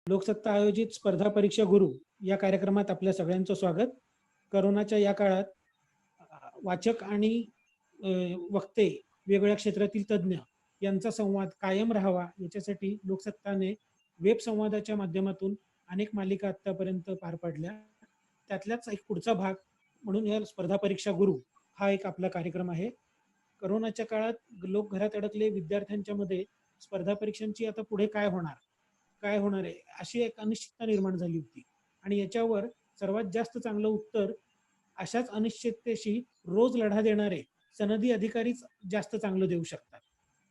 लोकसत्ता आयोजित स्पर्धा परीक्षा गुरु या कार्यक्रमात आपल्या सगळ्यांचं स्वागत. करोनाच्या या काळात वाचक आणि वक्ते, वेगवेगळ्या क्षेत्रातील तज्ज्ञ यांचा संवाद कायम राहावा याच्यासाठी लोकसत्ताने वेब संवादाच्या माध्यमातून अनेक मालिका आतापर्यंत पार पाडल्या. त्यातल्याच एक पुढचा भाग म्हणून या स्पर्धा परीक्षा गुरु हा एक आपला कार्यक्रम आहे. करोनाच्या काळात लोक घरात अडकले, विद्यार्थ्यांच्या मध्ये स्पर्धा परीक्षांची आता पुढे काय होणार आहे अशी एक अनिश्चितता निर्माण झाली होती. आणि याच्यावर सर्वात जास्त चांगलं उत्तर अशाच अनिश्चिततेशी रोज लढा देणारे सनदी अधिकारीच जास्त चांगलं देऊ शकतात.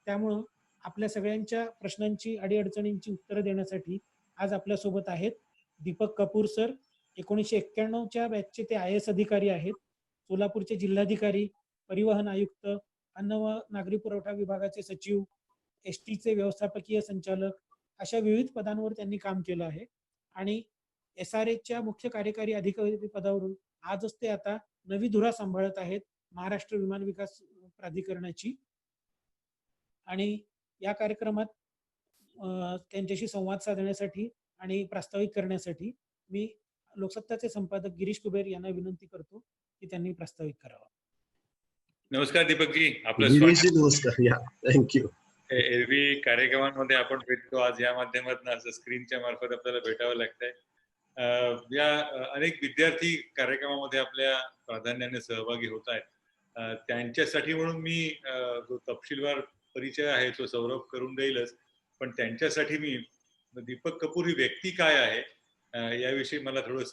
त्यामुळं आपल्या सगळ्यांच्या प्रश्नांची, अडीअडचणींची उत्तरं देण्यासाठी आज आपल्यासोबत आहेत दीपक कपूर सर. 1991च्या बॅचचे ते IAS अधिकारी आहेत. सोलापूरचे जिल्हाधिकारी, परिवहन आयुक्त, अन्न व नागरी पुरवठा विभागाचे सचिव, STचे व्यवस्थापकीय संचालक अशा विविध पदांवर त्यांनी काम केलं आहे. आणि SRAच्या मुख्य कार्यकारी अधिकारी पदावरून आजच ते आता नवी धुरा सांभाळत आहेत महाराष्ट्र विमान विकास प्राधिकरणाची. आणि या कार्यक्रमात त्यांच्याशी संवाद साधण्यासाठी आणि प्रास्ताविक करण्यासाठी मी लोकसत्ताचे संपादक गिरीश कुबेर यांना विनंती करतो की त्यांनी प्रास्ताविक करावा. नमस्कार दीपकजी, आपलं स्वागत. नमस्कार. या थँक्यू. एरवी कार्यक्रमांमध्ये आपण भेटतो, आज या माध्यमातून असं स्क्रीनच्या मार्फत आपल्याला भेटावं लागतंय. या अनेक विद्यार्थी कार्यक्रमामध्ये आपल्या प्राधान्याने सहभागी होत आहेत. त्यांच्यासाठी म्हणून मी जो तपशीलवार परिचय आहे तो सौरभ करून देईलच, पण त्यांच्यासाठी मी दीपक कपूर ही व्यक्ती काय आहे याविषयी मला थोडस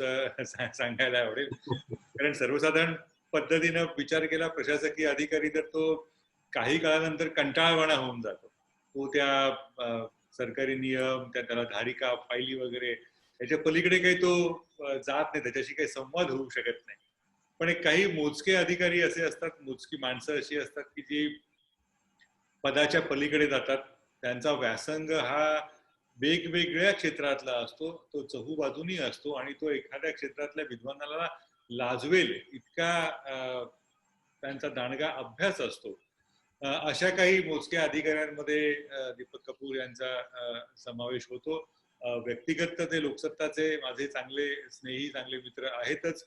सांगायला आवडेल. कारण सर्वसाधारण पद्धतीनं विचार केला प्रशासकीय अधिकारी तर तो काही काळानंतर कंटाळवाणा होऊन जातो. तो त्या सरकारी नियम, त्याला धारिका, फायली वगैरे याच्या पलीकडे काही तो जात नाही, त्याच्याशी काही संवाद होऊ शकत नाही. पण एक काही मोजके अधिकारी असे असतात, मोजकी माणसं अशी असतात की जी पदाच्या पलीकडे जातात. त्यांचा व्यासंग हा वेगवेगळ्या क्षेत्रातला असतो, तो चहूबाजूनी असतो आणि तो एखाद्या क्षेत्रातल्या विद्वानाला लाजवेल इतका त्यांचा दांडगा अभ्यास असतो. अशा काही मोजक्या अधिकाऱ्यांमध्ये दीपक कपूर यांचा समावेश होतो. व्यक्तिगत ते लोकसत्ताचे माझे चांगले स्नेही, चांगले मित्र आहेतच.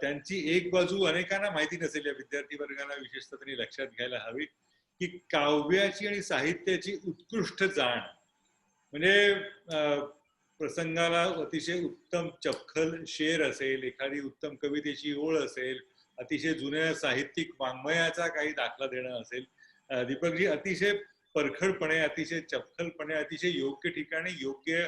त्यांची एक बाजू अनेकांना माहिती नसेल, या विद्यार्थी वर्गाला विशेषतः त्यांनी लक्षात घ्यायला हवी की काव्याची आणि साहित्याची उत्कृष्ट जाण, म्हणजे प्रसंगाला अतिशय उत्तम चपखल शेर असेल, एखादी उत्तम कवितेची ओळ असेल, अतिशय जुन्या साहित्यिक वाङ्मयाचा काही दाखला देणं असेल, दीपकजी अतिशय परखडपणे, अतिशय चपखलपणे, अतिशय योग्य ठिकाणी योग्य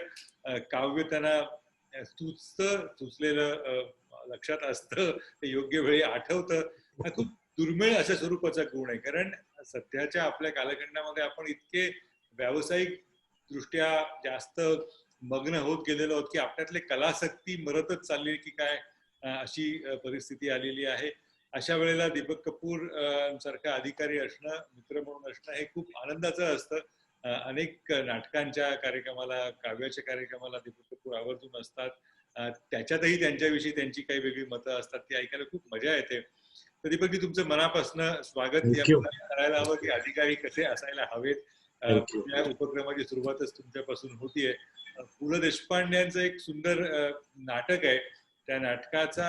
काव्य त्यांना सुचलेलं लक्षात असतं, ते योग्य वेळी आठवतं. हा खूप दुर्मिळ अशा स्वरूपाचा गुण आहे. कारण सध्याच्या आपल्या कालखंडामध्ये आपण इतके व्यावसायिक दृष्ट्या जास्त मग्न होत गेलेलो आहोत की आपल्यातले कलासक्ती मरतच चालली की काय अशी परिस्थिती आलेली आहे. अशा वेळेला दीपक कपूर सारखा अधिकारी असणं, मित्र म्हणून असणं हे खूप आनंदाचं असतं. अनेक नाटकांच्या कार्यक्रमाला, काव्याच्या कार्यक्रमाला दीपक कपूर आवर्जून असतात. त्याच्यातही त्यांच्याविषयी त्यांची काही वेगळी मतं असतात, ती ऐकायला खूप मजा येते. तर दीपकजी तुमचं मनापासून स्वागत. करायला हवं की अधिकारी कसे असायला हवेत. या उपक्रमाची सुरुवातच तुमच्यापासून होतीये. पु ल देशपांड्यांचं एक सुंदर नाटक आहे, त्या नाटकाचा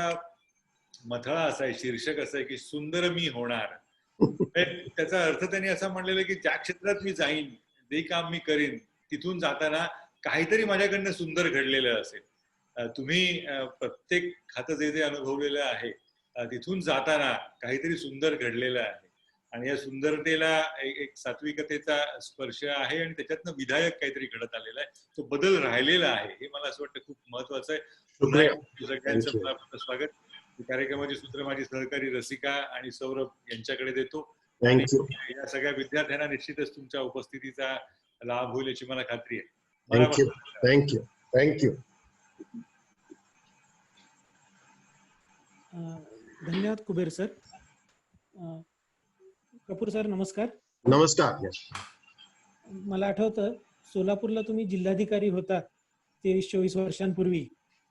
मथळा असा आहे, शीर्षक असं आहे की सुंदर मी होणार. त्याचा अर्थ त्यांनी असा म्हणलेला की ज्या क्षेत्रात मी जाईन, जे काम मी करीन, तिथून जाताना काहीतरी माझ्याकडनं सुंदर घडलेलं असेल. तुम्ही प्रत्येक खातं जे जे अनुभवलेलं आहे तिथून जाताना काहीतरी सुंदर घडलेलं आहे आणि या सुंदरतेला एक सात्विकतेचा स्पर्श आहे आणि त्याच्यातनं विधायक काहीतरी घडत आलेला आहे, तो बदल राहिलेला आहे. हे मला असं वाटतं खूप महत्वाचं आहे. सगळ्यांचं मला स्वागत. कार्यक्रमाची सूत्र माझी सहकारी रसिका आणि सौरभ यांच्याकडे देतो. या सगळ्या विद्यार्थ्यांना निश्चितच तुमच्या उपस्थितीचा लाभ होईल याची मला खात्री आहे. थँक्यू. धन्यवाद कुबेर सर. कपूर सर नमस्कार. नमस्कार. मला आठवतं सोलापूरला तुम्ही जिल्हाधिकारी होता 23-24 वर्षांपूर्वी.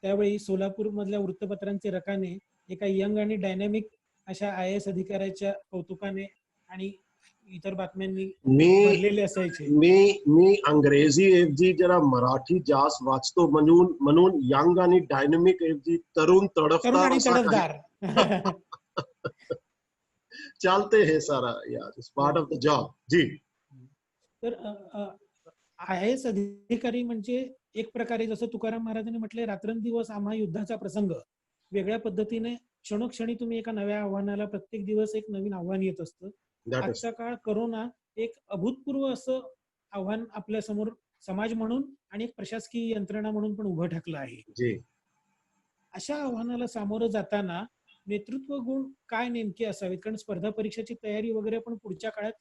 त्यावेळी सोलापूर मधल्या वृत्तपत्रांचे रकाने एका यंग आणि डायनॅमिक अशा IAS अधिकाऱ्याच्या कौतुकाने आणि इतर बातम्यांनी मी भरलेले असायचे. मी मी अंग्रेजी ऐवजी जरा मराठी जास्त वाचतो म्हणून म्हणून यंग आणि डायनॅमिक ऐवजी तरुण तरुण तडफदार आणि असा काही तडफदार. चालते हे सारा यार, it's part of the job. जी. तर IAS अधिकारी म्हणजे एक प्रकारे जसं तुकाराम महाराजांनी म्हटले, रात्रंदिवस आम्हा युद्धाचा प्रसंग. वेगळ्या पद्धतीने क्षणोक्षणी तुम्ही एका नव्या आव्हानाला, प्रत्येक दिवस एक नवीन आव्हान येत असतं. दॅट इज आजचा काळ करोना एक अभूतपूर्व असं आव्हान आपल्या समोर समाज म्हणून आणि एक प्रशासकीय यंत्रणा म्हणून पण उभं ठाकलं आहे. जी. अशा आव्हानाला सामोरं जाताना नेतृत्व गुण काय नेमके असावेत? कारण स्पर्धा परीक्षेची तयारी वगैरे आपण पुढच्या काळात,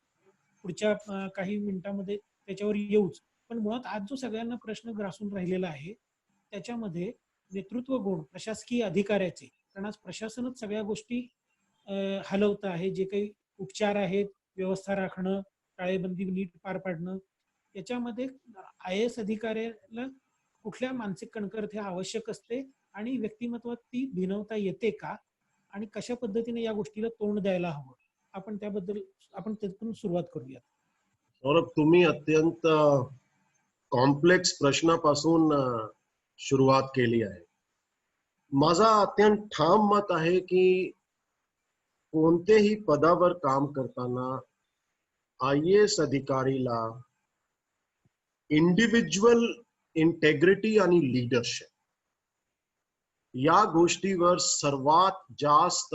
पुढच्या काही मिनिटांमध्ये त्याच्यावर येऊच. पण मुळात आज जो सगळ्यांना प्रश्न ग्रासून राहिलेला आहे त्याच्यामध्ये नेतृत्व गुण प्रशासकीय अधिकाऱ्याचे, कारण आज प्रशासनच सगळ्या गोष्टी हलवतं आहे. जे काही उपचार आहेत, व्यवस्था राखणं, टाळेबंदी नीट पार पाडणं, याच्यामध्ये IAS अधिकाऱ्याला कुठल्या मानसिक कणखर आवश्यक असते आणि व्यक्तिमत्वात ती भिनवता येते का, आणि कशा पद्धतीने या गोष्टीला तोंड द्यायला हवं, आपण त्यातून सुरुवात करूया. सौरभ, तुम्ही अत्यंत कॉम्प्लेक्स प्रश्नापासून सुरुवात केली आहे. माझा अत्यंत ठाम मत आहे की कोणतेही पदावर काम करताना IAS अधिकारीला इंडिव्हिज्युअल इंटेग्रिटी आणि लीडरशिप या गोष्टीवर सर्वात जास्त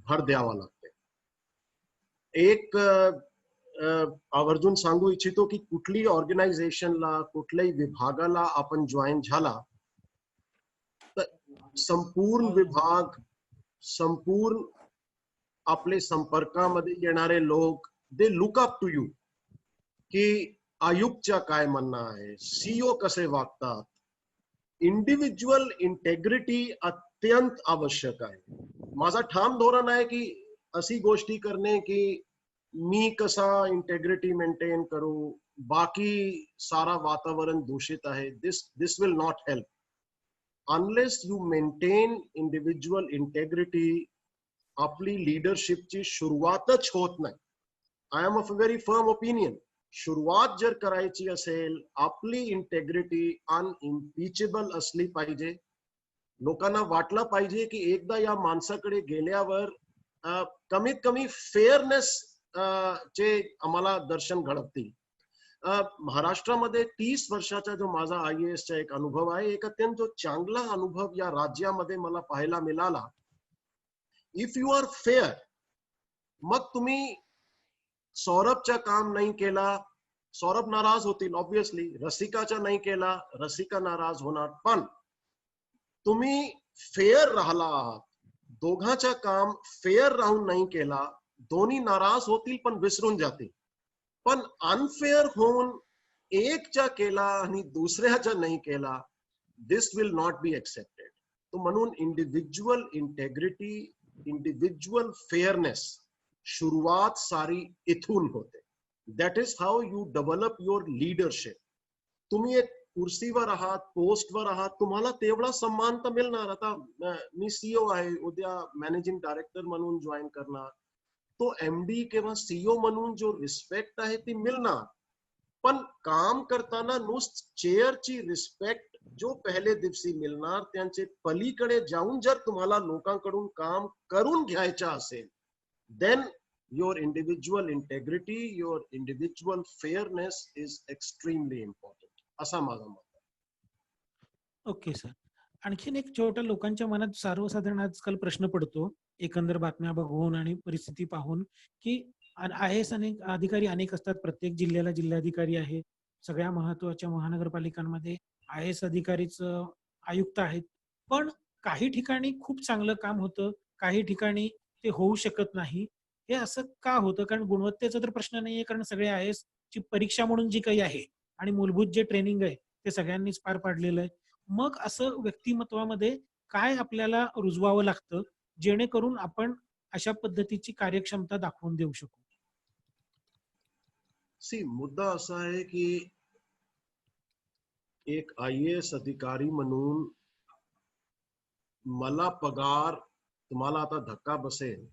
भर द्यावा लागते. एक आवर्जून सांगू इच्छितो की कुठली ऑर्गनायझेशनला, कुठल्याही विभागाला आपण जॉईन झाला तर संपूर्ण विभाग, संपूर्ण आपले संपर्कामध्ये येणारे लोक, they look up to you की आयुक्तच्या काय म्हणणं आहे, CEO कसे वागतात. इंडिव्हिज्युअल इंटेग्रिटी अत्यंत आवश्यक आहे. माझा ठाम धोरण आहे की अशी गोष्टी करणे की मी कसा इंटेग्रिटी मेंटेन करू, बाकी सारा वातावरण दूषित आहे, this will not help. Unless you maintain individual integrity, आपली लीडरशिपची सुरुवातच होत नाही. I am of a very firm opinion. सुरुवात जर करायची असेल, आपली इंटेग्रिटी अनइम्पिचेबल असली पाहिजे. लोकांना वाटलं पाहिजे की एकदा या माणसाकडे गेल्यावर कमीत कमी फेअरनेस चे आम्हाला दर्शन घडवतील. महाराष्ट्रामध्ये 30 वर्षाचा जो माझा IAS चा एक अनुभव आहे, एक अत्यंत चांगला अनुभव या राज्यामध्ये मला पाहायला मिळाला. इफ यू आर फेअर, मग तुम्ही सौरभचा काम नाही केला, सौरभ नाराज होतील ऑब्विसली. रसिकाचा नाही केला, रसिका नाराज होणार. पण तुम्ही फेअर राहिला आहात, दोघांचा काम फेअर राहून नाही केला, दोन्ही नाराज होतील पण विसरून जातील. पण अनफेअर होऊन एकचा केला आणि दुसऱ्याचा नाही केला, दिस विल नॉट बी एक्सेप्टेड. तो म्हणून इंडिव्हिज्युअल इंटेग्रिटी, इंडिव्हिज्युअल फेअरनेस सुरुवात सारी इथून होते. That is how you develop your leadership. तुम्ही एक कुर्सीवर आहात, पोस्टवर आहात, तुम्हाला तेवढा सन्मान तर मिळणार. आता मी CEO आहे, उद्या मॅनेजिंग डायरेक्टर म्हणून जॉईन करणार, तो MD किंवा CEO म्हणून जो रिस्पेक्ट आहे ती मिळणार. पण काम करताना नुसतं चेअरची रिस्पेक्ट जो पहिले दिवशी मिळणार, त्यांचे पलीकडे जाऊन जर तुम्हाला लोकांकडून काम करून घ्यायचं असेल, then your individual integrity, your individual fairness is extremely important. असा माझा मत आहे. Okay sir. आणखीन एक छोटा लोकांच्या मनात सर्वसाधारण आजकाल प्रश्न पडतो, एकंदर बातम्या बघून आणि परिस्थिती पाहून, की IAS अधिकारी अनेक असतात. प्रत्येक जिल्ह्याला जिल्हाधिकारी आहे. सगळ्या महत्वाच्या महानगरपालिकांमध्ये IAS अधिकारीच आयुक्त आहेत. पण काही ठिकाणी खूप चांगलं काम होतं, काही ठिकाणी ते होऊ शकत नाही. हे असं का होतं? कारण गुणवत्तेचा तर प्रश्न नाहीये, कारण सगळे IAS ची परीक्षा म्हणून जी काही आहे आणि मूलभूत जे ट्रेनिंग आहे ते सगळ्यांनीच पार पाडलेलं आहे. मग असं व्यक्तिमत्वामध्ये काय आपल्याला रुजवावं लागतं, जेणेकरून आपण अशा पद्धतीची कार्यक्षमता दाखवून देऊ शकू? मुद्दा असा आहे की एक IAS अधिकारी म्हणून मला पगार, तुम्हाला आता धक्का बसेल,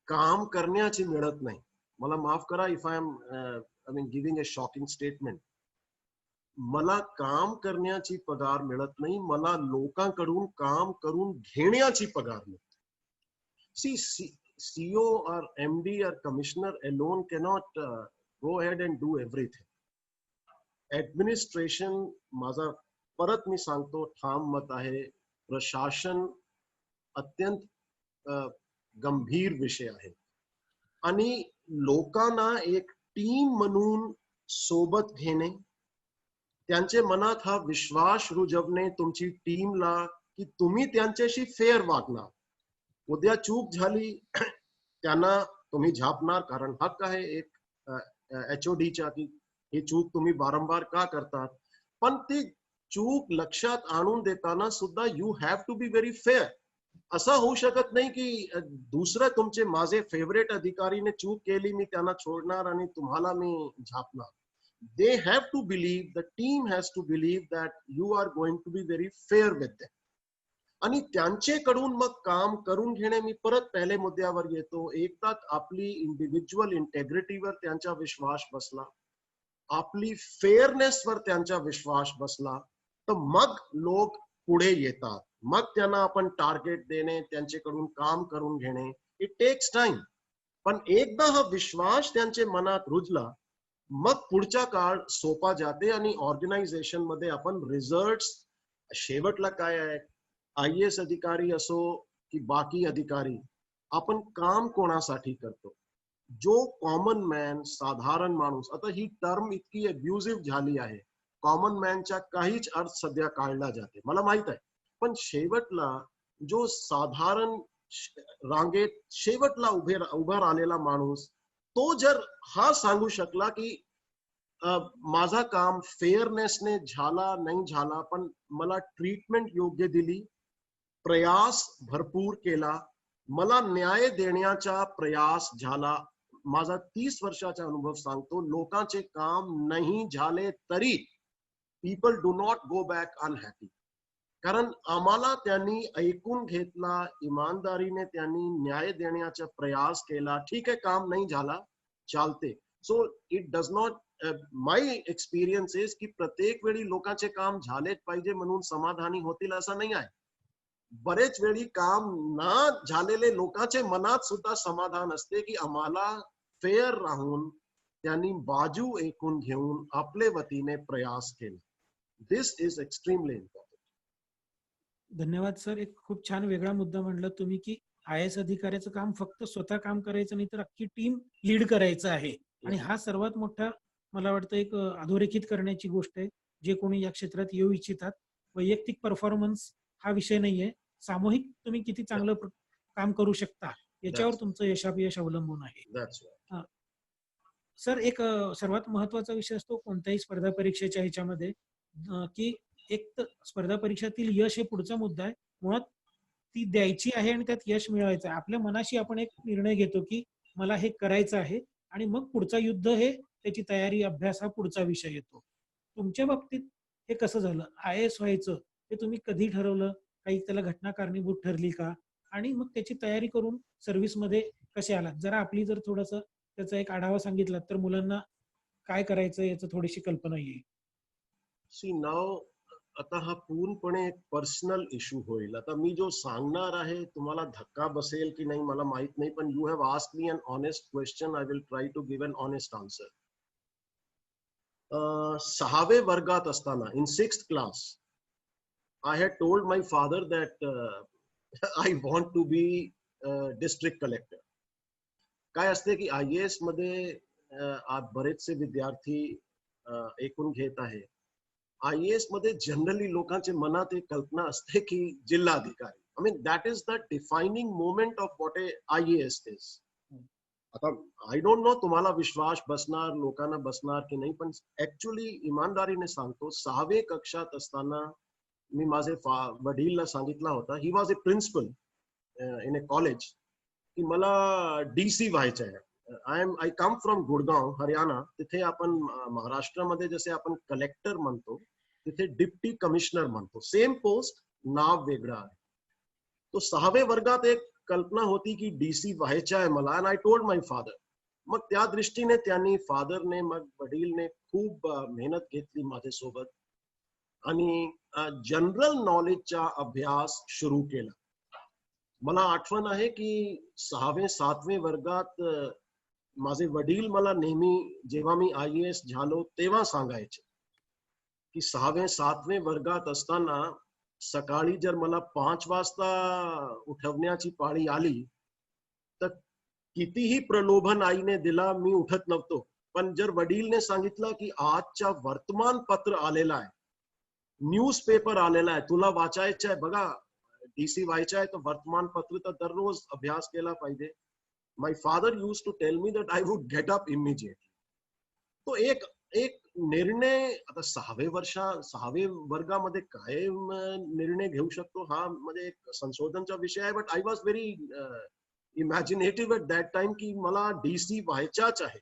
काम करण्याची मिळत नाही. मला माफ करा if I am giving a shocking statement. मला काम करण्याची पगार मिळत नाही, मला लोकांकडून काम करून घेण्याची पगार मिळते. See CEO or MD or commissioner alone cannot go ahead and do everything. Administration, माझा परत मी सांगतो ठाम मत आहे, प्रशासन अत्यंत गंभीर विषय आहे आणि लोकांना एक टीम म्हणून सोबत घेणे, त्यांचे मनात हा विश्वास रुजवणे तुमची टीमला की तुम्ही त्यांच्याशी फेअर वागणार. उद्या चूक झाली त्यांना तुम्ही झापणार, कारण हक्क आहे एक HODचा की ही चूक तुम्ही वारंवार का करतात. पण ती चूक लक्षात आणून देताना सुद्धा you have to be very fair. असं होऊ शकत नाही की दुसरं तुमचे माझे फेवरेट अधिकारीने चूक केली मी त्यांना सोडणार आणि तुम्हाला मी झापणार. They have to believe, the team has to believe that you are going to be very fair with them. आणि त्यांच्याकडून मग काम करून घेणे. मी परत पहिले मुद्द्यावर येतो, एकदा आपली इंडिव्हिज्युअल इंटेग्रिटीवर त्यांचा विश्वास बसला, आपली फेअरनेसवर त्यांचा विश्वास बसला, तर मग लोक पुढे येतात. मग त्यांना आपण टार्गेट देणे, त्यांच्याकडून काम करून घेणे, इट टेक्स टाइम. पण एकदा हा विश्वास त्यांच्या मनात रुजला, मग पुढचा काळ सोपा जाते आणि ऑर्गनायझेशन मध्ये आपण रिझल्ट शेवटला काय आहे, IAS अधिकारी असो की बाकी अधिकारी, आपण काम कोणासाठी करतो. जो कॉमन मॅन, साधारण माणूस, आता ही टर्म इतकी अब्युझिव्ह झाली आहे, कॉमन मॅनचा काहीच अर्थ सध्या काढला जाते मला माहित आहे. पण शेवटला जो साधारण रांगेत शेवटला उभा राहिलेला माणूस, तो जर हा सांगू शकला की माझा काम फेअरनेसने झाला नाही झाला, पण मला ट्रीटमेंट योग्य दिली, प्रयास भरपूर केला, मला न्याय देण्याचा प्रयास झाला. माझा 30 वर्षाचा अनुभव सांगतो, लोकांचे काम नाही झाले तरी people do not go back unhappy. कारण आम्हाला त्यांनी ऐकून घेतला, इमानदारीने त्यांनी न्याय देण्याचा प्रयास केला. ठीक आहे, काम नाही झाला, चालते. So it does not, my experience is की प्रत्येक वेळी लोकांचे काम झालेच पाहिजे म्हणून समाधानी होतील असं नाही आहे. बरेच वेळी काम ना झालेले लोकांचे मनात सुद्धा समाधान असते की आम्हाला फेअर राहून त्यांनी बाजू ऐकून घेऊन आपले वतीने प्रयास केले. दिस इज एक्स्ट्रीमली इम्पॉर्टंट. धन्यवाद सर. एक खूप छान वेगळा मुद्दा म्हणला तुम्ही की IAS अधिकाऱ्याचं काम फक्त स्वतः काम करायचं नाही तर अख्खी टीम लीड करायचं आहे. आणि हा सर्वात मोठा मला वाटतं एक अधोरेखित करण्याची गोष्ट आहे. जे कोणी या क्षेत्रात येऊ इच्छितात, वैयक्तिक परफॉर्मन्स हा विषय नाहीये, सामूहिक तुम्ही किती चांगलं काम करू शकता याच्यावर तुमचं यशापयश अवलंबून आहे. सर, एक सर्वात महत्वाचा विषय असतो कोणत्याही स्पर्धा परीक्षेच्या ह्याच्यामध्ये की एक तर स्पर्धा परीक्षेतील यश हे पुढचा मुद्दा आहे. मुळात ती द्यायची आहे आणि त्यात यश मिळवायचं आहे. आपल्या मनाशी आपण एक निर्णय घेतो की मला हे करायचं आहे आणि मग पुढचा युद्ध हे त्याची तयारी, अभ्यास हा पुढचा विषय येतो. तुमच्या बाबतीत हे कसं झालं? IAS व्हायचं हे तुम्ही कधी ठरवलं? काही त्याला घटना कारणीभूत ठरली का? आणि मग त्याची तयारी करून सर्व्हिसमध्ये कसे आलात? जरा आपली जर थोडंसं त्याचा एक आढावा सांगितला तर मुलांना काय करायचं याचं थोडीशी कल्पना येईल. सी नाव आता हा पूर्णपणे एक पर्सनल इश्यू होईल. आता मी जो सांगणार आहे तुम्हाला धक्का बसेल की नाही मला माहित नाही, पण you have asked me an honest question, I will try to give an honest answer. 6वे वर्गात असताना, in 6th class, I had told my father that I want to be district collector. काय असते की IAS मध्ये आज बरेचसे विद्यार्थी ऐकून घेत आहे. IAS मध्ये जनरली लोकांच्या मनात एक कल्पना असते की जिल्हाधिकारी. I mean that is the defining moment of what a IAS is. आता I don't know तुम्हाला विश्वास बसणार, लोकांना बसणार की नाही, पण ऍक्च्युअली इमानदारीने सांगतो 6वी कक्षात असताना मी माझे वडीलला सांगितला होता, he was a principal in a college, की मला DC व्हायचं आहे. I come from Gurgaon, Haryana. तिथे आपण महाराष्ट्रामध्ये जसे आपण कलेक्टर म्हणतो तिथे डिप्टी कमिशनर म्हणतो, सेम पोस्ट, नाव वेगळं आहे. तो 6वे वर्गात एक कल्पना होती की DC व्हायचं आहे मला, and I told my father. मग त्या दृष्टीने त्यांनी फादरने मग वडीलने खूप मेहनत घेतली माझ्यासोबत आणि जनरल नॉलेजचा अभ्यास सुरू केला. मला आठवण आहे की 6वे 7वे वर्गात माझे वडील मला नेहमी जेव्हा मी IAS झालो तेव्हा सांगायचे की 6वे 7वे वर्गात असताना सकाळी जर मला 5 वाजता उठवण्याची पाळी आली तर कितीही प्रलोभन आईने दिला मी उठत नव्हतो. पण जर वडीलने सांगितलं की आजच्या वर्तमानपत्र आलेला आहे, न्यूजपेपर आलेला आहे, तुला वाचायचं आहे, बघा DC व्हायचं आहे तर वर्तमानपत्र तर दररोज अभ्यास केला पाहिजे. My father used to tell me that I would get up immediately. तो एक एक निर्णय, आता 6वे वर्गामध्ये काय निर्णय घेऊ शकतो हा मध्ये एक संशोधनचा विषय आहे. But I was very imaginative at that time की मला DC व्हायचाच आहे.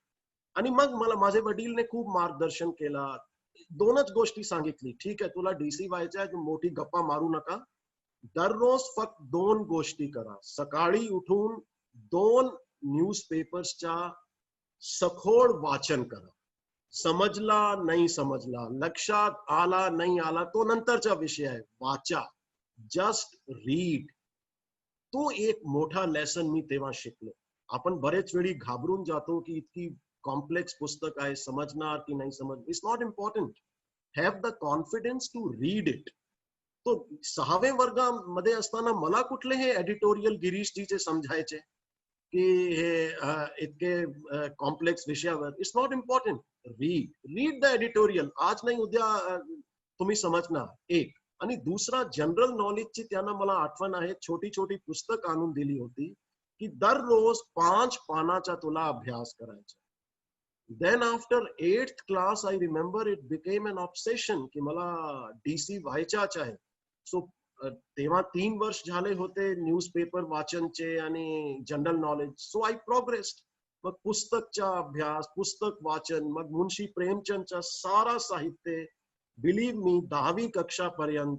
आणि मग मला माझे वडीलने खूप मार्गदर्शन केला. 2च गोष्टी सांगितली, ठीक आहे तुला DC व्हायचं आहे, मोठी गप्पा मारू नका, दररोज फक्त 2 गोष्टी करा. सकाळी उठून 2 न्यूजपेपर्सच्या सखोल वाचन करा. समजला नाही समजला, लक्षात आला नाही आला, तो नंतरचा विषय आहे, वाचा, जस्ट रीड. तो एक मोठा लेसन मी तेव्हा शिकलो. आपण बरेच वेळी घाबरून जातो की इतकी कॉम्प्लेक्स पुस्तक आहे, समजणार की नाही समज. It's not important. Have the confidence to read it. तो 6वे वर्गामध्ये असताना मला कुठले हे एडिटोरियल गिरीशजीचे समजायचे की हे इतके कॉम्प्लेक्स विषयावर. It's not important. Read the editorial. आज नाही उद्या तुम्ही समजणार. एक. आणि दुसरा, जनरल नॉलेजची त्यांना मला आठवण आहे, छोटी छोटी पुस्तक आणून दिली होती की दररोज 5 पानाचा तुला अभ्यास करायचा. Then after 8th class, I remember it became an obsession की मला DC व्हायचाच आहे. सो तेव्हा 3 वर्ष झाले होते न्यूजपेपर वाचनचे आणि general knowledge. So I progressed. मग पुस्तकचा अभ्यास, पुस्तक वाचन, मग मुंशी प्रेमचंदचा सारा साहित्य, बिलीव्ह मी 10वी कक्षापर्यंत,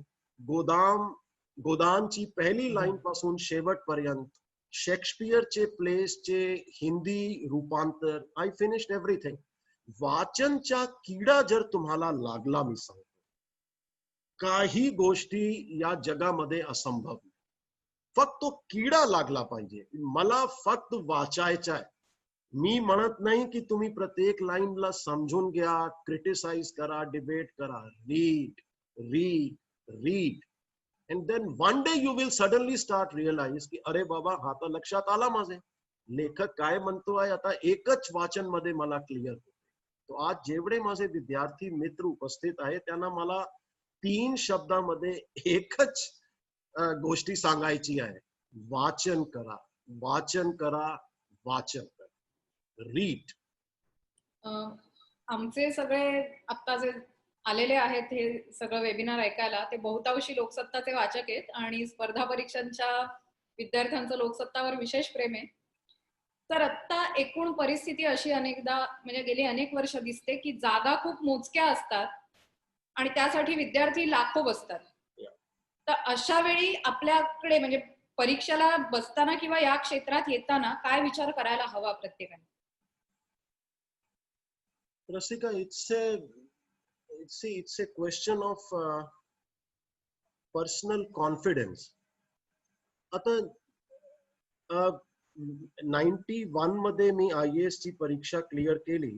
गोदानची पहिली लाईन पासून शेवटपर्यंत, शेक्सपियरचे प्लेसचे हिंदी रूपांतर, आय फिनिश्ड एव्हरीथिंग. वाचनचा किडा जर तुम्हाला लागला, मी सांगतो, काही गोष्टी या जगामध्ये असंभव नाही. फक्त तो किडा लागला पाहिजे. मला फक्त वाचायचं आहे. मी म्हणत नाही की तुम्ही प्रत्येक लाईनला समजून घ्या, क्रिटिसाइज करा, डिबेट करा. Read read read. And then one day you will suddenly start realize की अरे बाबा, हा तर लक्षात आला माझे, लेखक काय म्हणतो आहे, आता एकच वाचन मध्ये मला क्लिअर होते. तो आज जेवढे माझे विद्यार्थी मित्र उपस्थित आहेत त्यांना मला 3 शब्दामध्ये एकच गोष्टी सांगायची आहे. वाचन करा, वाचन करा, वाचन करा. रीड. आमचे सगळे आता जे आलेले आहेत हे सगळं वेबिनार ऐकायला, ते बहुतांशी लोकसत्ताचे वाचक आहेत आणि स्पर्धा परीक्षांच्या विद्यार्थ्यांचं लोकसत्तावर विशेष प्रेम आहे. तर आता एकूण परिस्थिती अशी अनेकदा, म्हणजे गेली अनेक वर्ष दिसते की जागा खूप मोजक्या असतात आणि त्यासाठी विद्यार्थी लाखो बसतात. तर अशा वेळी आपल्याकडे म्हणजे परीक्षेला बसताना किंवा या क्षेत्रात येताना काय विचार करायला हवा प्रत्येकाने? Rasika, it's a question of personal confidence. आता 91 मध्ये मी IAS ची परीक्षा क्लिअर केली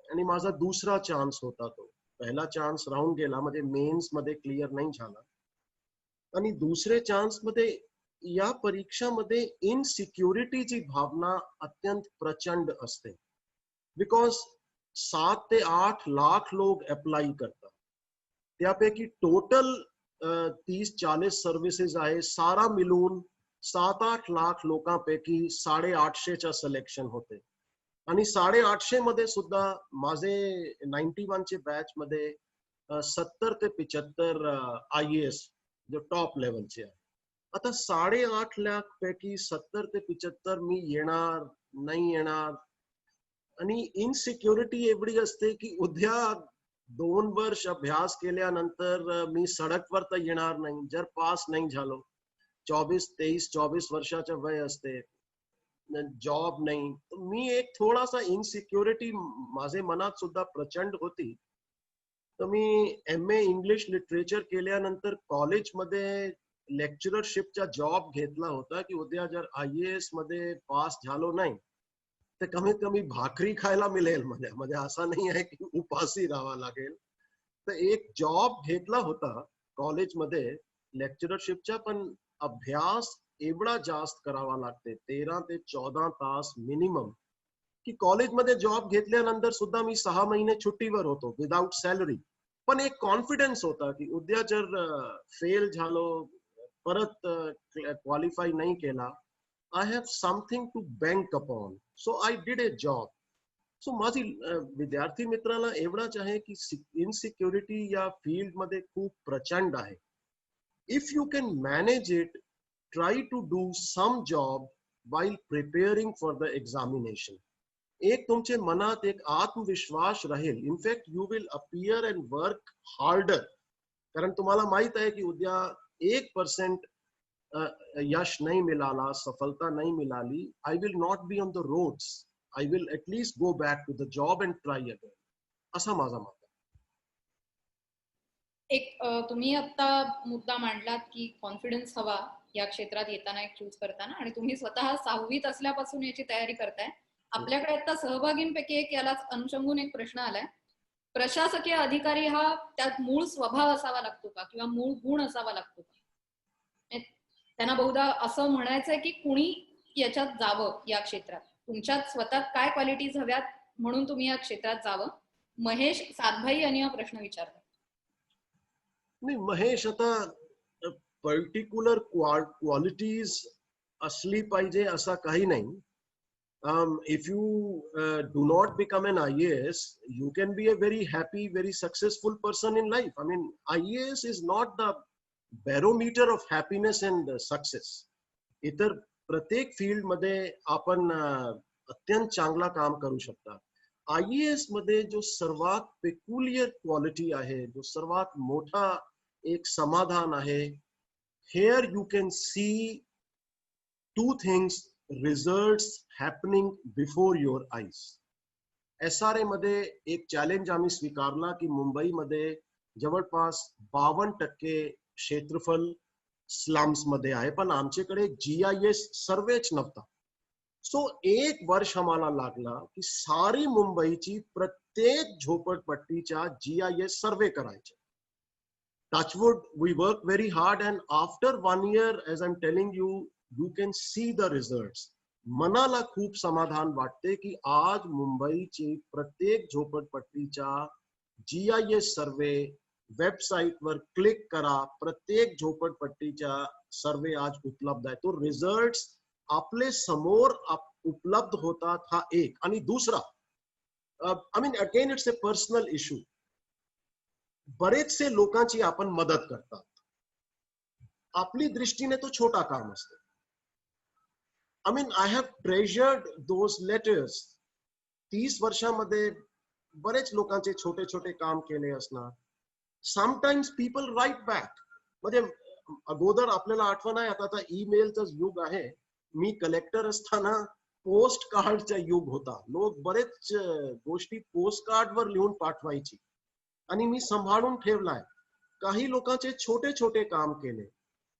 आणि माझा दुसरा चान्स होता. तो पहिला चान्स राहून गेला, म्हणजे मेन्स मध्ये क्लिअर नाही झाला. आणि दुसरे चान्स मध्ये या परीक्षामध्ये इनसिक्युरिटीची भावना अत्यंत प्रचंड असते. बिकॉज 7 ते 8 लाख लोग अप्लाई करतात. त्यापैकी टोटल 30-40 सर्व्हिसेस आहे, सारा मिळून 7-8 लाख लोकांपैकी 850च्या सिलेक्शन होते. आणि 850 मध्ये सुद्धा माझे 91 चे बॅच मध्ये 70 ते 75 IAS जो टॉप लेवलचे आहे. आता 8.5 लाख पैकी 70 ते 75 मी येणार नाही येणार. आणि इनसिक्युरिटी एवढी असते की उद्या 2 वर्ष अभ्यास केल्यानंतर मी सडकवर तर येणार नाही जर पास नाही झालो. 24 वर्षाचे वय असते. जॉब नाही. मी एक थोडासा इनसिक्युरिटी माझे मनात सुद्धा प्रचंड होती. तर मी MA इंग्लिश लिटरेचर केल्यानंतर कॉलेजमध्ये लेक्चरशिपचा जॉब घेतला होता की उद्या जर IAS मध्ये पास झालो नाही तर कमीत कमी भाकरी खायला मिळेल. म्हणजे असं नाही आहे की उपाशी राहावं लागेल. तर एक जॉब घेतला होता कॉलेजमध्ये लेक्चरशिपचा, पण अभ्यास एवढा जास्त करावा लागते 13 ते 14 तास मिनिमम, की कॉलेजमध्ये जॉब घेतल्यानंतर सुद्धा मी 6 महिने सुट्टीवर होतो विदाउट सॅलरी. पण एक कॉन्फिडन्स होता की उद्या जर फेल झालो, परत क्वालिफाय नाही केला, I have something to bank upon. So I did a job. So माझी विद्यार्थी मित्राला एवढाच आहे की इनसिक्युरिटी या फील्ड मध्ये खूप प्रचंड आहे. If you can manage it, try to do some job while preparing for the examination. एक तुमचे मनात एक आत्मविश्वास राहील. In fact you will appear and work harder. कारण तुम्हाला माहित आहे की उद्या 1% यश नाही मिळाला, सफलता नाही मिळाली, I will not be on the roads. I will at least go back to the job and try again. असा माझा मत आहे. एक तुम्ही आता मुद्दा मांडलात की कॉन्फिडन्स हवा या क्षेत्रात येताना, एक चूज करताना, आणि तुम्ही स्वतः 6वीत असल्यापासून याची तयारी करताय. आपल्याकडे आता सहभागींपैकी एक यालाच अनुषंगून एक प्रश्न आलाय. प्रशासकीय अधिकारी हा त्यात मूळ स्वभाव असावा लागतो का, किंवा मूळ गुण असावा लागतो का? त्यांना बहुधा असं म्हणायचंय की कुणी याच्यात जावं या क्षेत्रात. तुमच्यात स्वतः काय क्वालिटीज हव्यात म्हणून तुम्ही या क्षेत्रात जावं? महेश सातभाई यांनी हा प्रश्न विचारला. नाही, महेश, आता पर्टिक्युलर क्वालिटीज असली पाहिजे असं काही नाही. If you do not become an IAS, you can be a very happy, very successful person in life. I mean, IAS is not the barometer of happiness and success. इतर प्रत्येक field मध्ये आपण अत्यंत चांगला काम करू शकता. IAS मध्ये जो सर्वात पेक्युलियर क्वालिटी आहे, जो सर्वात मोठा एक समाधान आहे, here you can see two things, results happening before your eyes. SRA मध्ये एक चॅलेंज आम्ही स्वीकारला की मुंबईमध्ये जवळपास 52% क्षेत्रफळ स्लम्स मध्ये आहे, पण आमच्याकडे GIS सर्वेच नव्हता. सो 1 वर्ष आम्हाला लागला की सारी मुंबईची प्रत्येक झोपडपट्टीच्या GIS सर्वे करायचे. Touchwood, we work very hard, and after 1 year, as I'm telling you, you can see the results. मनाला खूप समाधान वाटते की आज मुंबईची प्रत्येक झोपडपट्टीच्या GIS सर्वे वेबसाइट वर क्लिक करा, प्रत्येक झोपडपट्टीचा सर्वे आज उपलब्ध आहे. तो रिझल्ट आपले समोर उपलब्ध होतात. हा एक. आणि दुसरा, I mean again it's a personal issue. बरेचसे लोकांची आपण मदत करतात. आपली दृष्टीने तो छोटा काम असतो. I mean I have treasured those letters. 30 वर्षामध्ये बरेच लोकांचे छोटे छोटे काम केले असणार. Sometimes people write back. म्हणजे अगोदर आपल्याला आठवण आहे, आता ईमेलचं युग आहे. मी कलेक्टर असताना पोस्ट कार्डचा युग होता. लोक बरेच गोष्टी पोस्ट कार्डवर लिहून पाठवायची आणि मी सांभाळून ठेवलाय. काही लोकांचे छोटे छोटे काम केले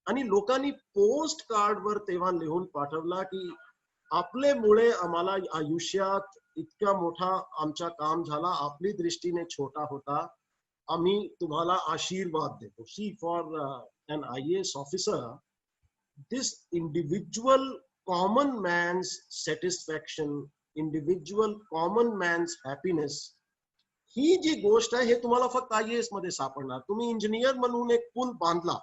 आणि लोकांनी पोस्ट कार्डवर तेव्हा लिहून पाठवला की आपल्यामुळे आम्हाला आयुष्यात इतका मोठा आमचा काम झाला, आपली दृष्टीने छोटा होता, आम्ही तुम्हाला आशीर्वाद देतो. See, for an IAS officer, this individual common man's satisfaction, individual common man's happiness, ही जी गोष्ट आहे हे तुम्हाला फक्त IAS मध्ये सापडणार. तुम्ही इंजिनियर म्हणून एक पूल बांधला,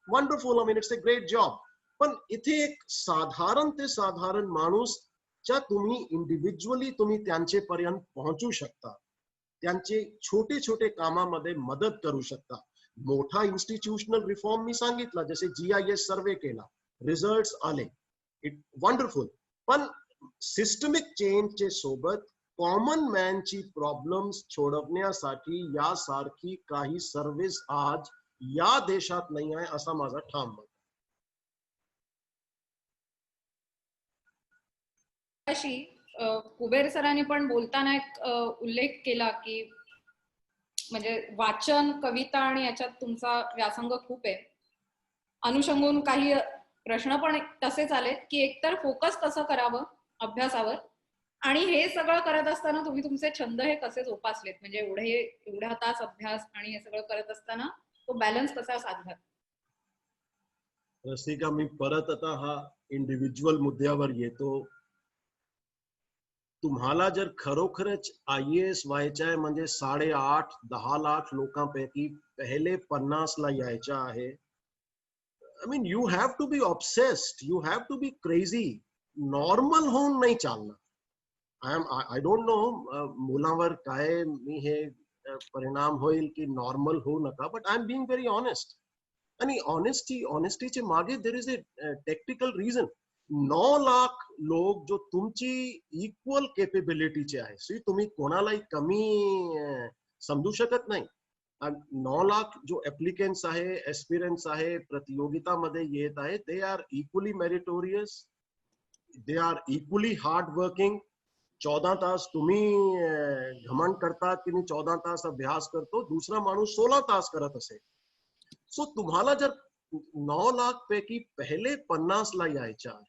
wonderful, I mean it's a great job. पण इथे एक साधारण ते साधारण माणूस ज्या तुम्ही इंडिव्हिज्युअली तुम्ही त्यांचे पर्यंत पोहोचू शकता, त्यांचे छोटे छोटे कामामध्ये मदत करू शकता. मोठा इन्स्टिट्यूशनल रिफॉर्म मी सांगितला, जसे GIS सर्वे केला, रिझल्ट्स आले, इट वंडरफुल. पण सिस्टमिक चेंजचे सोबत कॉमन मॅनची प्रॉब्लेम्स सोडवण्यासाठी यासारखी काही सर्व्हिस आज या देशात नाही आहे, असा माझा ठाम मत. कुबेर सरांनी पण बोलताना एक उल्लेख केला की म्हणजे वाचन, कविता आणि याच्यात तुमचा व्यासंग खूप आहे. अनुषंगून काही प्रश्न पण तसेच आलेत की एकतर फोकस कसं करावं अभ्यासावर, आणि हे सगळं करत असताना तुम्ही तुमचे छंद हे कसे जोपासलेत, म्हणजे एवढा तास अभ्यास आणि हे सगळं करत असताना तो बॅलन्स कसा साधलात? रसिका, मी परत आता हा इंडिव्हिज्युअल मुद्द्यावर येतो. तुम्हाला जर खरोखरच IAS व्हायचं आहे म्हणजे 8.5-10 लाख लोकांपैकी पहिले 50 ला यायचं आहे. I mean, you have to be obsessed. You have to be crazy. Normal होऊन नाही चालणार. I don't know मुलांवर काय मी हे परिणाम होईल की नॉर्मल होऊ नका, but I am being very honest. आणि ऑनेस्टीचे मागे there is a technical reason. 9 lakh लोक जो तुमची इक्वल केपेबिलिटीचे आहे, सो तुम्ही कोणालाही कमी समजू शकत नाही. 9 लाख जो ऍप्लिकेंट्स आहे, एस्पिरंट्स आहे, प्रतियोगितामध्ये येत आहे, they are equally meritorious, they are equally hard working. 14 तास तुम्ही घमंड करतात की मी 14 तास अभ्यास करतो, दुसरा माणूस 16 तास करत असेल. सो तुम्हाला जर 9 लाख पैकी पहिले 50 ला यायच्या आहे,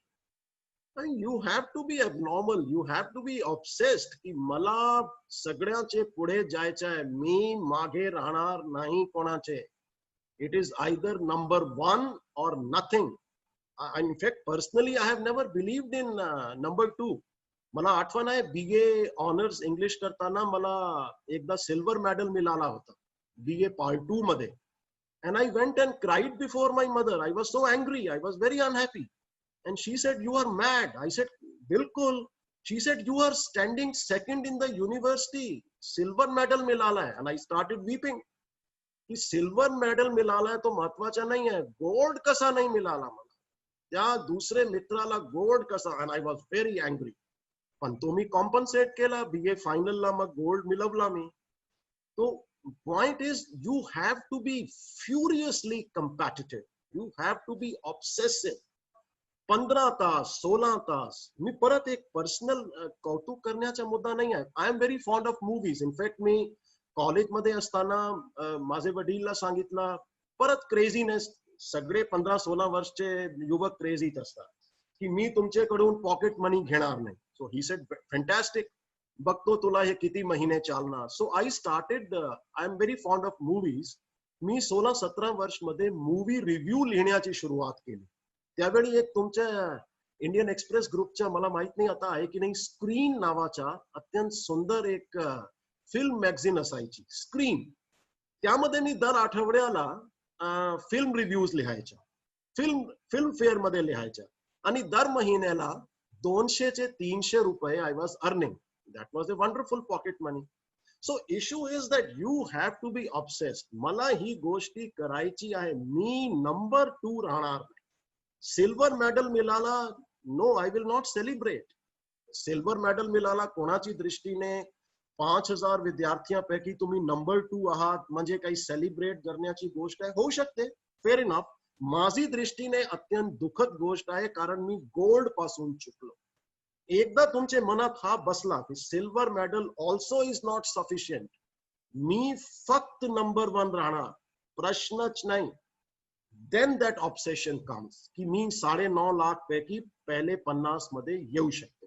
you have to be abnormal, you have to be obsessed की मला सगळ्याचे पुढे जायचं आहे, मी मागे राहणार नाही कोणाचे. It is either number 1 or nothing. In fact, personally, I have never believed in number 2. मला आठवण आहे BA ऑनर्स इंग्लिश करताना मला एकदा सिल्वर मेडल मिळाला होता BA Part 2 मध्ये. And I went and cried before my mother. I was so angry. I was very unhappy. And she said, "You are mad." I said, "Bilkul." She said, "You are standing second in the university. Silver medal मिळाला है." And I started weeping. कि silver medal मिळाला तो महत्वाचा नाही आहे, gold कसा नाही मिळाला मला, त्या दुसरे मित्राला गोल्ड कसा. And I was very angry. पण तो मी कॉम्पन्सेट केला, BA फायनलला मग गोल्ड मिळवला मी. तो point is, you have to be furiously competitive. You have to be obsessive. 15 तास 16 तास. मी परत एक पर्सनल कौतुक करण्याचा मुद्दा नाही आहे. I am very fond of movies. In fact मी कॉलेजमध्ये असताना माझे वडीलला सांगितलं, परत क्रेझीनेस, सगळे 15-16 वर्षचे युवक क्रेझीत असतात, की मी तुमच्याकडून पॉकेट मनी घेणार नाही. सो ही सेड, फॅन्टॅस्टिक, बघतो तुला हे किती महिने चालणार. So I started, I am very fond of movies. मी 16-17 वर्ष मध्ये मूवी रिव्ह्यू लिहिण्याची सुरुवात केली. त्यावेळी एक तुमच्या इंडियन एक्सप्रेस ग्रुपच्या, मला माहित नाही आता आहे की नाही, स्क्रीन नावाच्या अत्यंत सुंदर एक फिल्म मॅगझिन असायची, स्क्रीन. त्यामध्ये मी दर आठवड्याला फिल्म रिव्ह्यूज लिहायच्या, फिल्म फेअर मध्ये लिहायच्या, आणि दर महिन्याला 200 ते 300 रुपये I was earning. That was a wonderful pocket money. So issue is that you have to be obsessed. मला ही गोष्टी करायची आहे, मी नंबर 2 राहणार नाही. सिल्वर मेडल मिळाला, no, I will not celebrate. Silver medal मिळाला कोणाची दृष्टीने 5000 विद्यार्थ्यांपैकी तुम्ही नंबर 2 आहात म्हणजे काही सेलिब्रेट करण्याची गोष्ट आहे, होऊ शकते, फेअर इनफ. माझी दृष्टीने अत्यंत दुःखद गोष्ट आहे, कारण मी गोल्ड पासून चुकलो. एकदा तुमच्या मनात हा बसला की silver medal also is not sufficient, मी फक्त नंबर 1 राहणार, प्रश्नच नाही, देन दॅट ऑब्सेशन कम्स की मी 9.5 लाख पैकी पहिले 50 मध्ये येऊ शकतो.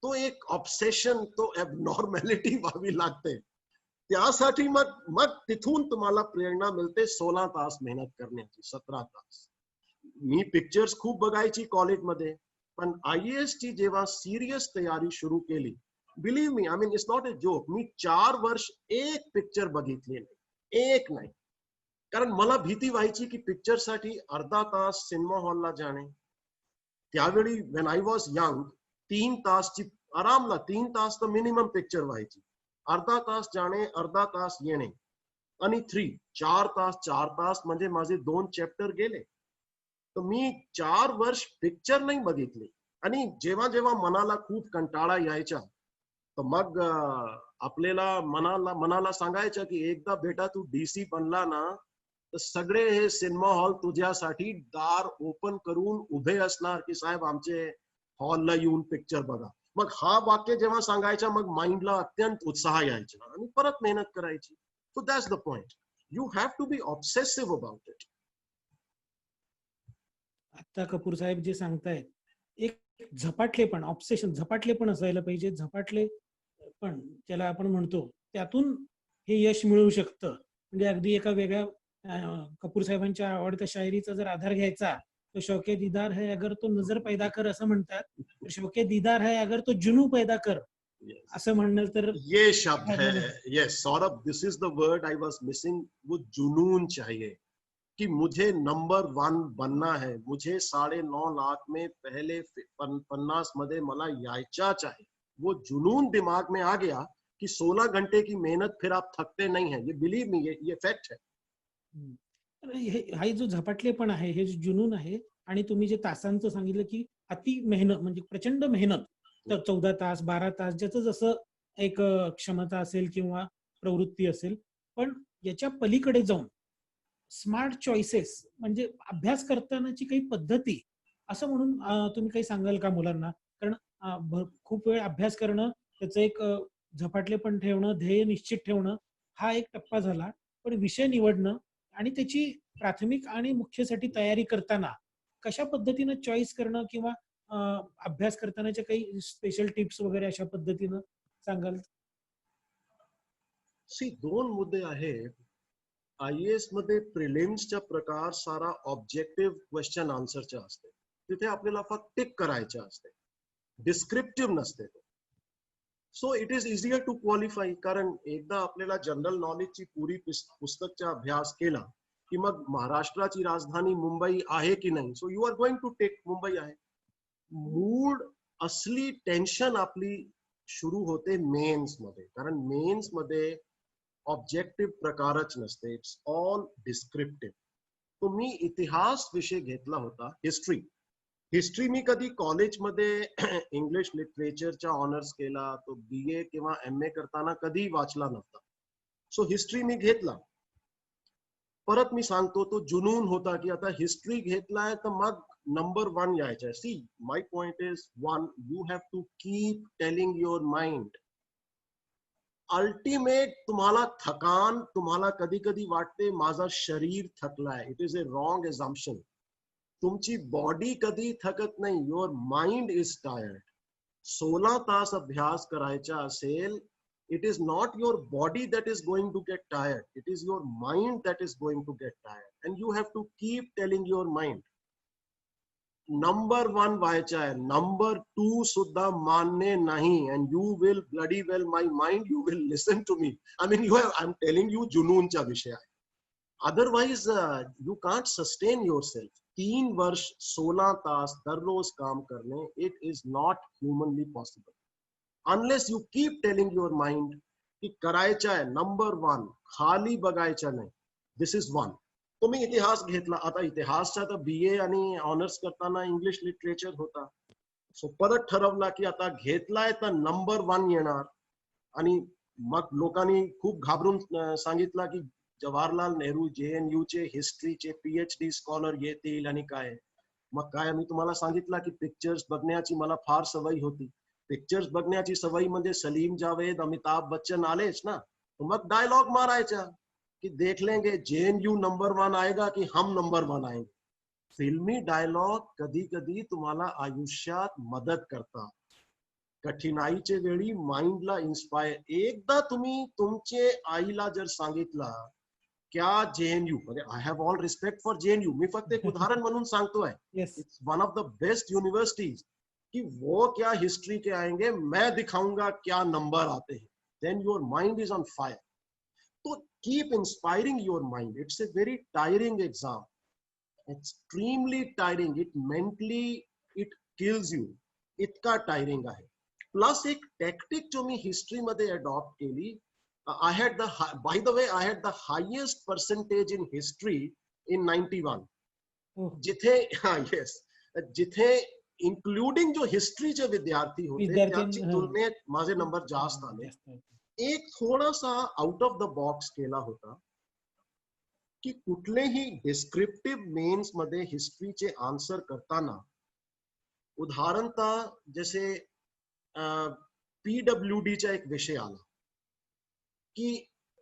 तो एक ऑब्सेशन, तो ॲबनॉर्मॅलिटी व्हावी लागते. त्यासाठी मग तिथून तुम्हाला प्रेरणा मिळते 16 तास मेहनत करण्याची, 17 तास. मी पिक्चर्स खूप बघायची कॉलेजमध्ये, पण IAS ची जेव्हा सिरियस तयारी सुरू केली, believe me, I mean it's not a joke, मी 4 वर्ष एक पिक्चर बघितले नाही, एक नाही. कारण मला भीती व्हायची की पिक्चर साठी अर्धा तास सिनेमा हॉलला जाणे. त्यावेळी व्हेन आय वॉज यंग, 3 तासची आरामला 3 तास तर मिनिमम पिक्चर व्हायची. अर्धा तास जाणे, अर्धा तास येणे, आणि 4 तास म्हणजे माझे 2 चॅप्टर गेले. तर मी 4 वर्ष पिक्चर नाही बघितले. आणि जेव्हा जेव्हा मनाला खूप कंटाळा यायचा, तर मग आपल्याला मनाला सांगायचं की एकदा बेटा तू DC बनला ना, तर सगळे हे सिनेमा हॉल तुझ्यासाठी दार ओपन करून उभे असणार की साहेब आमचे हॉलला येऊन पिक्चर बघा. मग हा वाक्य जेव्हा सांगायचा मग माइंडला अत्यंत उत्साह यायचा आणि परत मेहनत करायची. So that's the point. You have to be obsessive about it. आता कपूर साहेब जे सांगतायत, एक झपाटलेपण, ऑब्सेशन, झपाटलेपण असायला पाहिजे. झपाटले पण ज्याला आपण म्हणतो, त्यातून हे यश मिळू शकतं. म्हणजे अगदी एका वेगळ्या कपूर साहेबांच्या आवडत्या शायरीचा जर आधार घ्यायचा, तो शौके दीदार है अगर तो नजर पैदा कर असं म्हणतात. तर शौके दीदार है अगर तो जुनू पैदा कर असं म्हणणं तर ये शब्द है. Yes Saurabh, this is the word I was missing. वो जुनून चाहिए कि मुझे नंबर 1 बनना है. मुझे 9.5 लाख में पहले 50 मध्ये मला यायचाच आहे. वो जुनून दिमाग में आ गया कि 16 घंटे की मेहनत फिर आप थकते नहीं है. ये बिलीव मी, ये फैक्ट है. तर हा जो झपाटलेपण आहे, हे जे जुनून आहे, आणि तुम्ही जे तासांचं सांगितलं की अति मेहनत म्हणजे प्रचंड मेहनत, तर 14 तास 12 तास ज्याचं जसं एक क्षमता असेल किंवा प्रवृत्ती असेल, पण याच्या पलीकडे जाऊन स्मार्ट चॉईसेस म्हणजे अभ्यास करतानाची काही पद्धती असं म्हणून तुम्ही काही सांगाल का मुलांना? कारण खूप वेळ अभ्यास करणं, त्याचं एक झपाटलेपण ठेवणं, ध्येय निश्चित ठेवणं हा एक टप्पा झाला, पण विषय निवडणं आणि त्याची प्राथमिक आणि मुख्यसाठी तयारी करताना कशा पद्धतीनं चॉईस करणं किंवा अभ्यास करतानाच्या काही स्पेशल टिप्स वगैरे अशा पद्धतीनं सांगाल? सी 2 मुद्दे आहेत. IAS मध्ये प्रिलिम्सचा प्रकार सारा ऑब्जेक्टिव्ह क्वेश्चन आन्सरचा असते. तिथे आपल्याला फक्त टिक करायचे असते, डिस्क्रिप्टिव्ह नसते. So it is easier to qualify. कारण एकदा आपल्याला जनरल नॉलेजची पुरी पुस्तकचा अभ्यास केला की मग महाराष्ट्राची राजधानी मुंबई आहे की नाही, so you are going to take Mumbai आहे. मूड असली टेन्शन आपली सुरू होते मेन्स मध्ये. कारण मेन्स मध्ये ऑब्जेक्टिव्ह प्रकारच नसते, इट्स ऑल डिस्क्रिप्टिव्ह. तो मी इतिहास विषय घेतला होता, हिस्ट्री मी कधी कॉलेजमध्ये इंग्लिश लिटरेचरचा ऑनर्स केला, तो BA किंवा MA करताना कधी वाचला नव्हता. सो हिस्ट्री मी घेतला. परत मी सांगतो, तो जुनून होता की आता हिस्ट्री घेतलाय तर मग नंबर 1 यायचा. See my point is 1, you have to keep telling your mind. Ultimate तुम्हाला थकान, तुम्हाला कधी कधी वाटते माझा शरीर थकलाय. It is a wrong assumption. तुमची बॉडी कधी थकत नाही, युअर माइंड इज टायर्ड. 16 तास अभ्यास करायचा असेल, it is not your body that is going to get tired, it is your mind that is going to get tired, and you have to keep telling your mind number 1 व्हायचा आहे, number 2 सुद्धा मानणे नाही, and you will bloody well my mind, you will listen to me. I mean I'm telling you जुनूनचा विषय आहे. otherwise you can't sustain yourself. 3 वर्ष 16 तास दररोज काम करणे, it is not humanly possible unless you keep telling your mind की करायचं आहे नंबर 1, खाली बघायचं नाही. दिस इज 1. तुम्ही इतिहास घेतला, आता इतिहासचा तर BA आणि ऑनर्स करताना इंग्लिश लिटरेचर होता. सो परत ठरवला की आता घेतलाय तर नंबर 1 येणार. आणि मग लोकांनी खूप घाबरून सांगितलं की जवाहरलाल नेहरू JNU चे हिस्ट्रीचे PhD स्कॉलर येतील आणि काय. मग काय मी तुम्हाला सांगितलं की पिक्चर्स बघण्याची मला फार सवय होती. पिक्चर्स बघण्याची सवयी मध्ये सलीम जावेद, अमिताभ बच्चन आलेच ना, तो मग डायलॉग मारायचा की देख लेंगे JNU नंबर 1 आएगा की हम नंबर 1 आएंगे. फिल्मी डायलॉग कधी कधी तुम्हाला आयुष्यात मदत करतात. कठीणाईच्या वेळी माइंडला इन्स्पायर. एकदा तुम्ही तुमचे आईला जर सांगितलं क्या JNU, म्हणजे I have all respect for JNU, मी फक्त एक उदाहरण म्हणून सांगतोय, it's one of the best universities, कि वो क्या हिस्ट्री के आएंगे, मैं दिखाऊंगा क्या नंबर आते हैं, then your mind is on fire. तो keep inspiring your mind. It's a very tiring exam, extremely tiring. It mentally it kills you. इतका टायरिंग आहे. प्लस एक टॅक्टिक जो मी हिस्ट्री मध्ये अडॉप्ट केली, I had the, by the way, I had the highest percentage in history in 91. जिथे yes, जिथे including जो हिस्ट्रीचे विद्यार्थी होते त्यांची तुलनेत माझे नंबर जास्त आले. एक थोडासा आउट ऑफ द बॉक्स केला होता की कुठलेही डिस्क्रिप्टिव्ह मेन्स मध्ये हिस्ट्रीचे आन्सर करताना, उदाहरणतः जसे PWDचा एक विषय आला की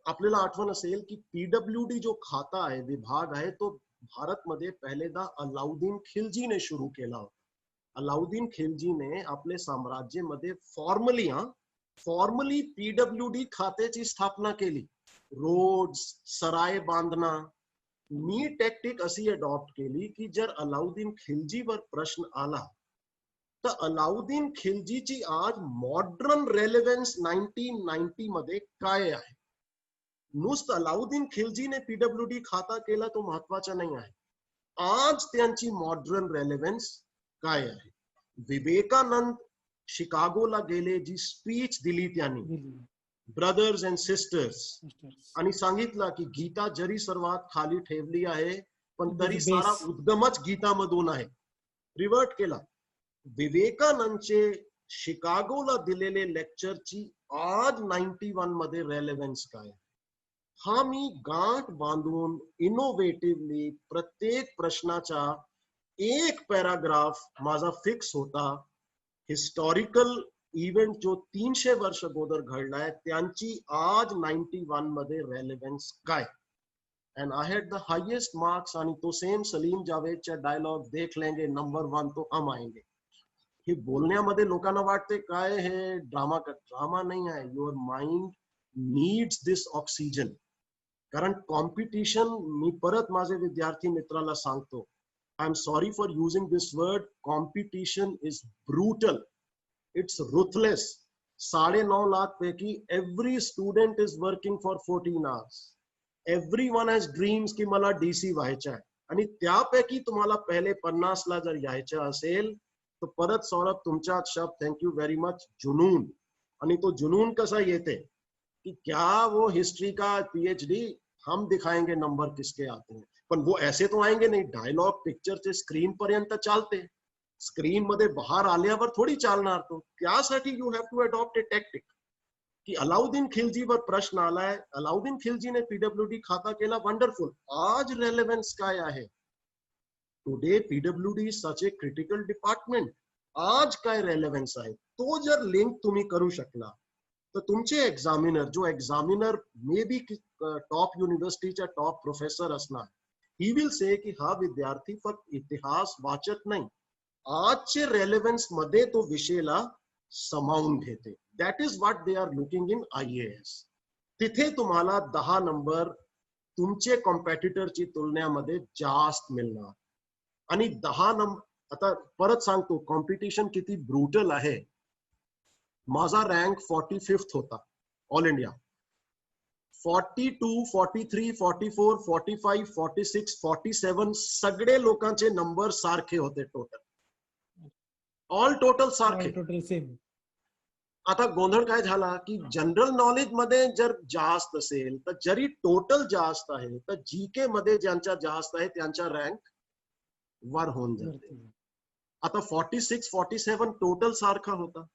आपल्याला आठवण असेल की PWD जो खाता आहे, विभाग आहे, तो भारतमध्ये पहिल्यांदा अलाउद्दीन खिलजीने सुरू केला होता. अलाउद्दीन खिलजीने आपले साम्राज्यामध्ये फॉर्मली PWD खात्याची स्थापना केली. रोड्स, सराय बांधना. मी टेक्निक अशी अडॉप्ट केली की जर अलाउद्दीन खिलजीवर प्रश्न आला तर अलाउद्दीन खिलजीची आज मॉडर्न रेलेव्हन्स 1990 मध्ये काय आहे. नुसतं अलाउद्दीन खिलजीने PWD खाता केला तो महत्वाचा नाही आहे. आज त्यांची मॉडर्न रेलेव्हन्स काय आहे. विवेकानंद शिकागोला गेले, जी स्पीच दिली त्यांनी ब्रदर्स अँड सिस्टर्स, आणि सांगितलं की गीता जरी सर्वात खाली ठेवली आहे पण तरी सारा उद्गमच गीतामधून आहे. रिवर्ट केला. विवेकानंदचे शिकागोला दिलेले लेक्चरची आज 91 मध्ये रेलेव्हन्स काय. हा मी गाठ बांधून इनोव्हेटिव्हली प्रत्येक प्रश्नाचा एक पॅराग्राफ माझा फिक्स होता. हिस्टॉरिकल इव्हेंट जो 300 वर्ष अगोदर घडलाय त्यांची आज 91 मध्ये रेलेव्हन्स काय. And I had the highest marks. आणि तो सेम सलीम जावेदच्या डायलॉग देख लेंगे नंबर 1 तो हम आएंगे. हे बोलण्यामध्ये लोकांना वाटते काय हे ड्रामा नाही आहे. Your mind needs this oxygen. कारण कॉम्पिटिशन, मी परत माझे विद्यार्थी मित्राला सांगतो, I am sorry for using this word, competition is brutal, it's ruthless. 9.5 lakh पैकी every student is working for 14 hours. Everyone has dreams की मला DC व्हायचं आहे. आणि त्यापैकी तुम्हाला पहिले 50 ला जर यायचं असेल तर परत सौरभ तुमचा शब्द थँक्यू व्हेरी मच, जुनून. आणि तो जुनून कसा येते कि क्या वो हिस्ट्री का PhD हम दिखाएंगे नंबर किसके आते हैं. पण वो ऐसे तो आएंगे नहीं. डायलॉग पिक्चरचे स्क्रीन पर्यंत चालते, स्क्रीन मध्ये बाहेर आल्यावर थोडी चालणार. तो त्यासाठी you have to adopt a technique. की अलाउद्दीन खिलजीवर प्रश्न आलाय, अलाउद्दीन खिलजीने PWD खाता केला, वंडरफुल. आज रेलेव्हन्स काय आहे. Today PWD is such a critical department. आज काय रेलेव्हन्स आहे तो जर लिंक तुम्ही करू शकला तर तुमचे एक्झामिनर, जो एक्झामिनर मे बी टॉप युनिव्हर्सिटीच्या टॉप प्रोफेसर असणार, ही विल से की हा विद्यार्थी फक्त इतिहास वाचत नाही, आजचे रेलेव्हन्स मध्ये तो विषयाला समावून घेते. That is what they are looking in IAS. तिथे तुम्हाला 10 नंबर तुमचे कॉम्पिटिटरची तुलनेमध्ये जास्त मिळणार. आणि 10 नंबर, आता परत सांगतो कॉम्पिटिशन किती ब्रुटल आहे. माझा रँक 45th होता ऑल इंडिया. 42, 43, 44, 45, 46, 47 सगळे लोकांचे नंबर सारखे होते. ऑल टोटल सारखे. Total same. आता गोंधळ काय झाला की जनरल नॉलेज मध्ये जर जास्त असेल तर जरी टोटल जास्त आहे तर GK मध्ये ज्यांच्या जास्त आहे त्यांचा रँक वर होऊन जाते. आता 46, 47 टोटल सारखा होता,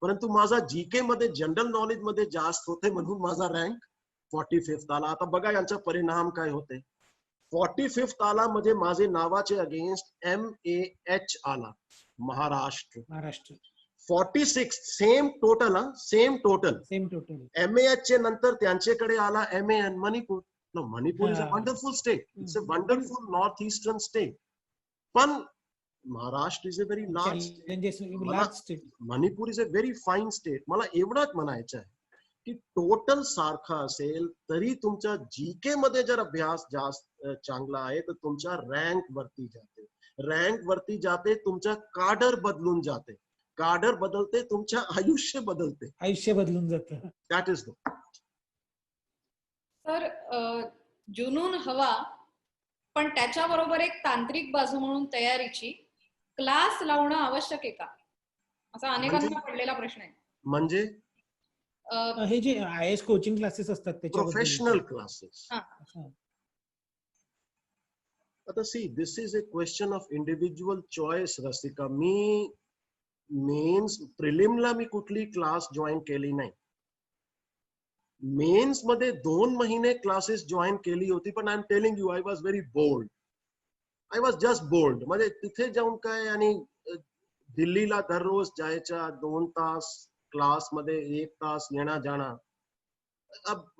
परंतु माझा GK मध्ये जनरल नॉलेज मध्ये जास्त होते म्हणून माझा रँक 45th आला. आता बघा यांचा परिणाम काय होते. 45th आला म्हणजे माझे नावाचे अगेन्स्ट MAH आला, महाराष्ट्र. 46 same total. MAH चे नंतर त्यांच्याकडे आला MAN, Manipur. Manipur is a wonderful state. It's a wonderful north eastern state. पण Maharashtra is a very large state. Manipur is a very fine state. मला एवढाच म्हणायचं आहे की टोटल सारखा असेल तरी तुमच्या GK मध्ये जर अभ्यास जास्त चांगला आहे तर तुमच्या रँक वरती जाते. रँक वरती जाते, तुमच्या काडर बदलून जाते. काडर बदलते, तुमच्या आयुष्य बदलते. आयुष्य बदलून जातं. That is the. तर जुनून हवा, पण त्याच्याबरोबर एक तांत्रिक बाजू म्हणून तयारीची क्लास लावणं आवश्यक आहे का, असा अनेकांना पडलेला प्रश्न आहे. म्हणजे हे जे IAS कोचिंग क्लासेस असतात त्याच्याबद्दल. Professional classes. आता see, this is a question of individual choice. Rasika, मी मेन्स प्रिलिमला मी कुठली क्लास जॉईन केली नाही. मेन्स मध्ये 2 महिने क्लासेस जॉईन केली होती, पण I am telling you, I was very bold. I was just bold. म्हणजे तिथे जाऊन काय आणि दिल्लीला दररोज जायच्या 2 तास क्लासमध्ये 1 तास येणं जाणं.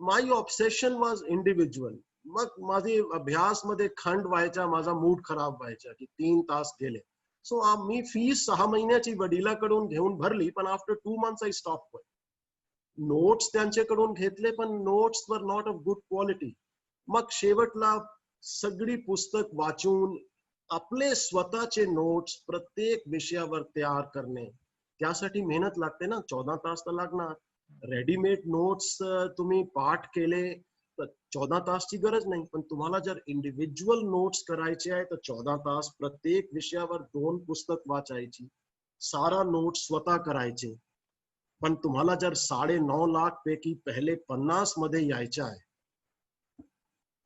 माय ऑब्सेशन वॉज इंडिव्हिज्युअल. मग माझी अभ्यासमध्ये खंड व्हायचा, माझा मूड खराब व्हायचा की 3 तास गेले. सो मी फीस 6 महिन्याची वडिलांकडून घेऊन भरली, पण after 2 months I stop. Notes त्यांच्याकडून घेतले, पण notes were not of good quality. मग शेवटला सगळी पुस्तक वाचून आपले स्वतःचे नोट्स प्रत्येक विषयावर तयार करणे. त्यासाठी मेहनत लागते ना, 14 तास तर लागणार. रेडीमेड नोट्स तुम्ही पाठ केले तर 14 तासची गरज नाही, पण तुम्हाला जर इंडिव्हिज्युअल नोट्स करायचे आहे तर 14 तास प्रत्येक विषयावर 2 पुस्तक वाचायची, सारा नोट्स स्वतः करायचे. पण तुम्हाला जर 9.5 लाख पैकी पहिले 50 मध्ये यायचे आहे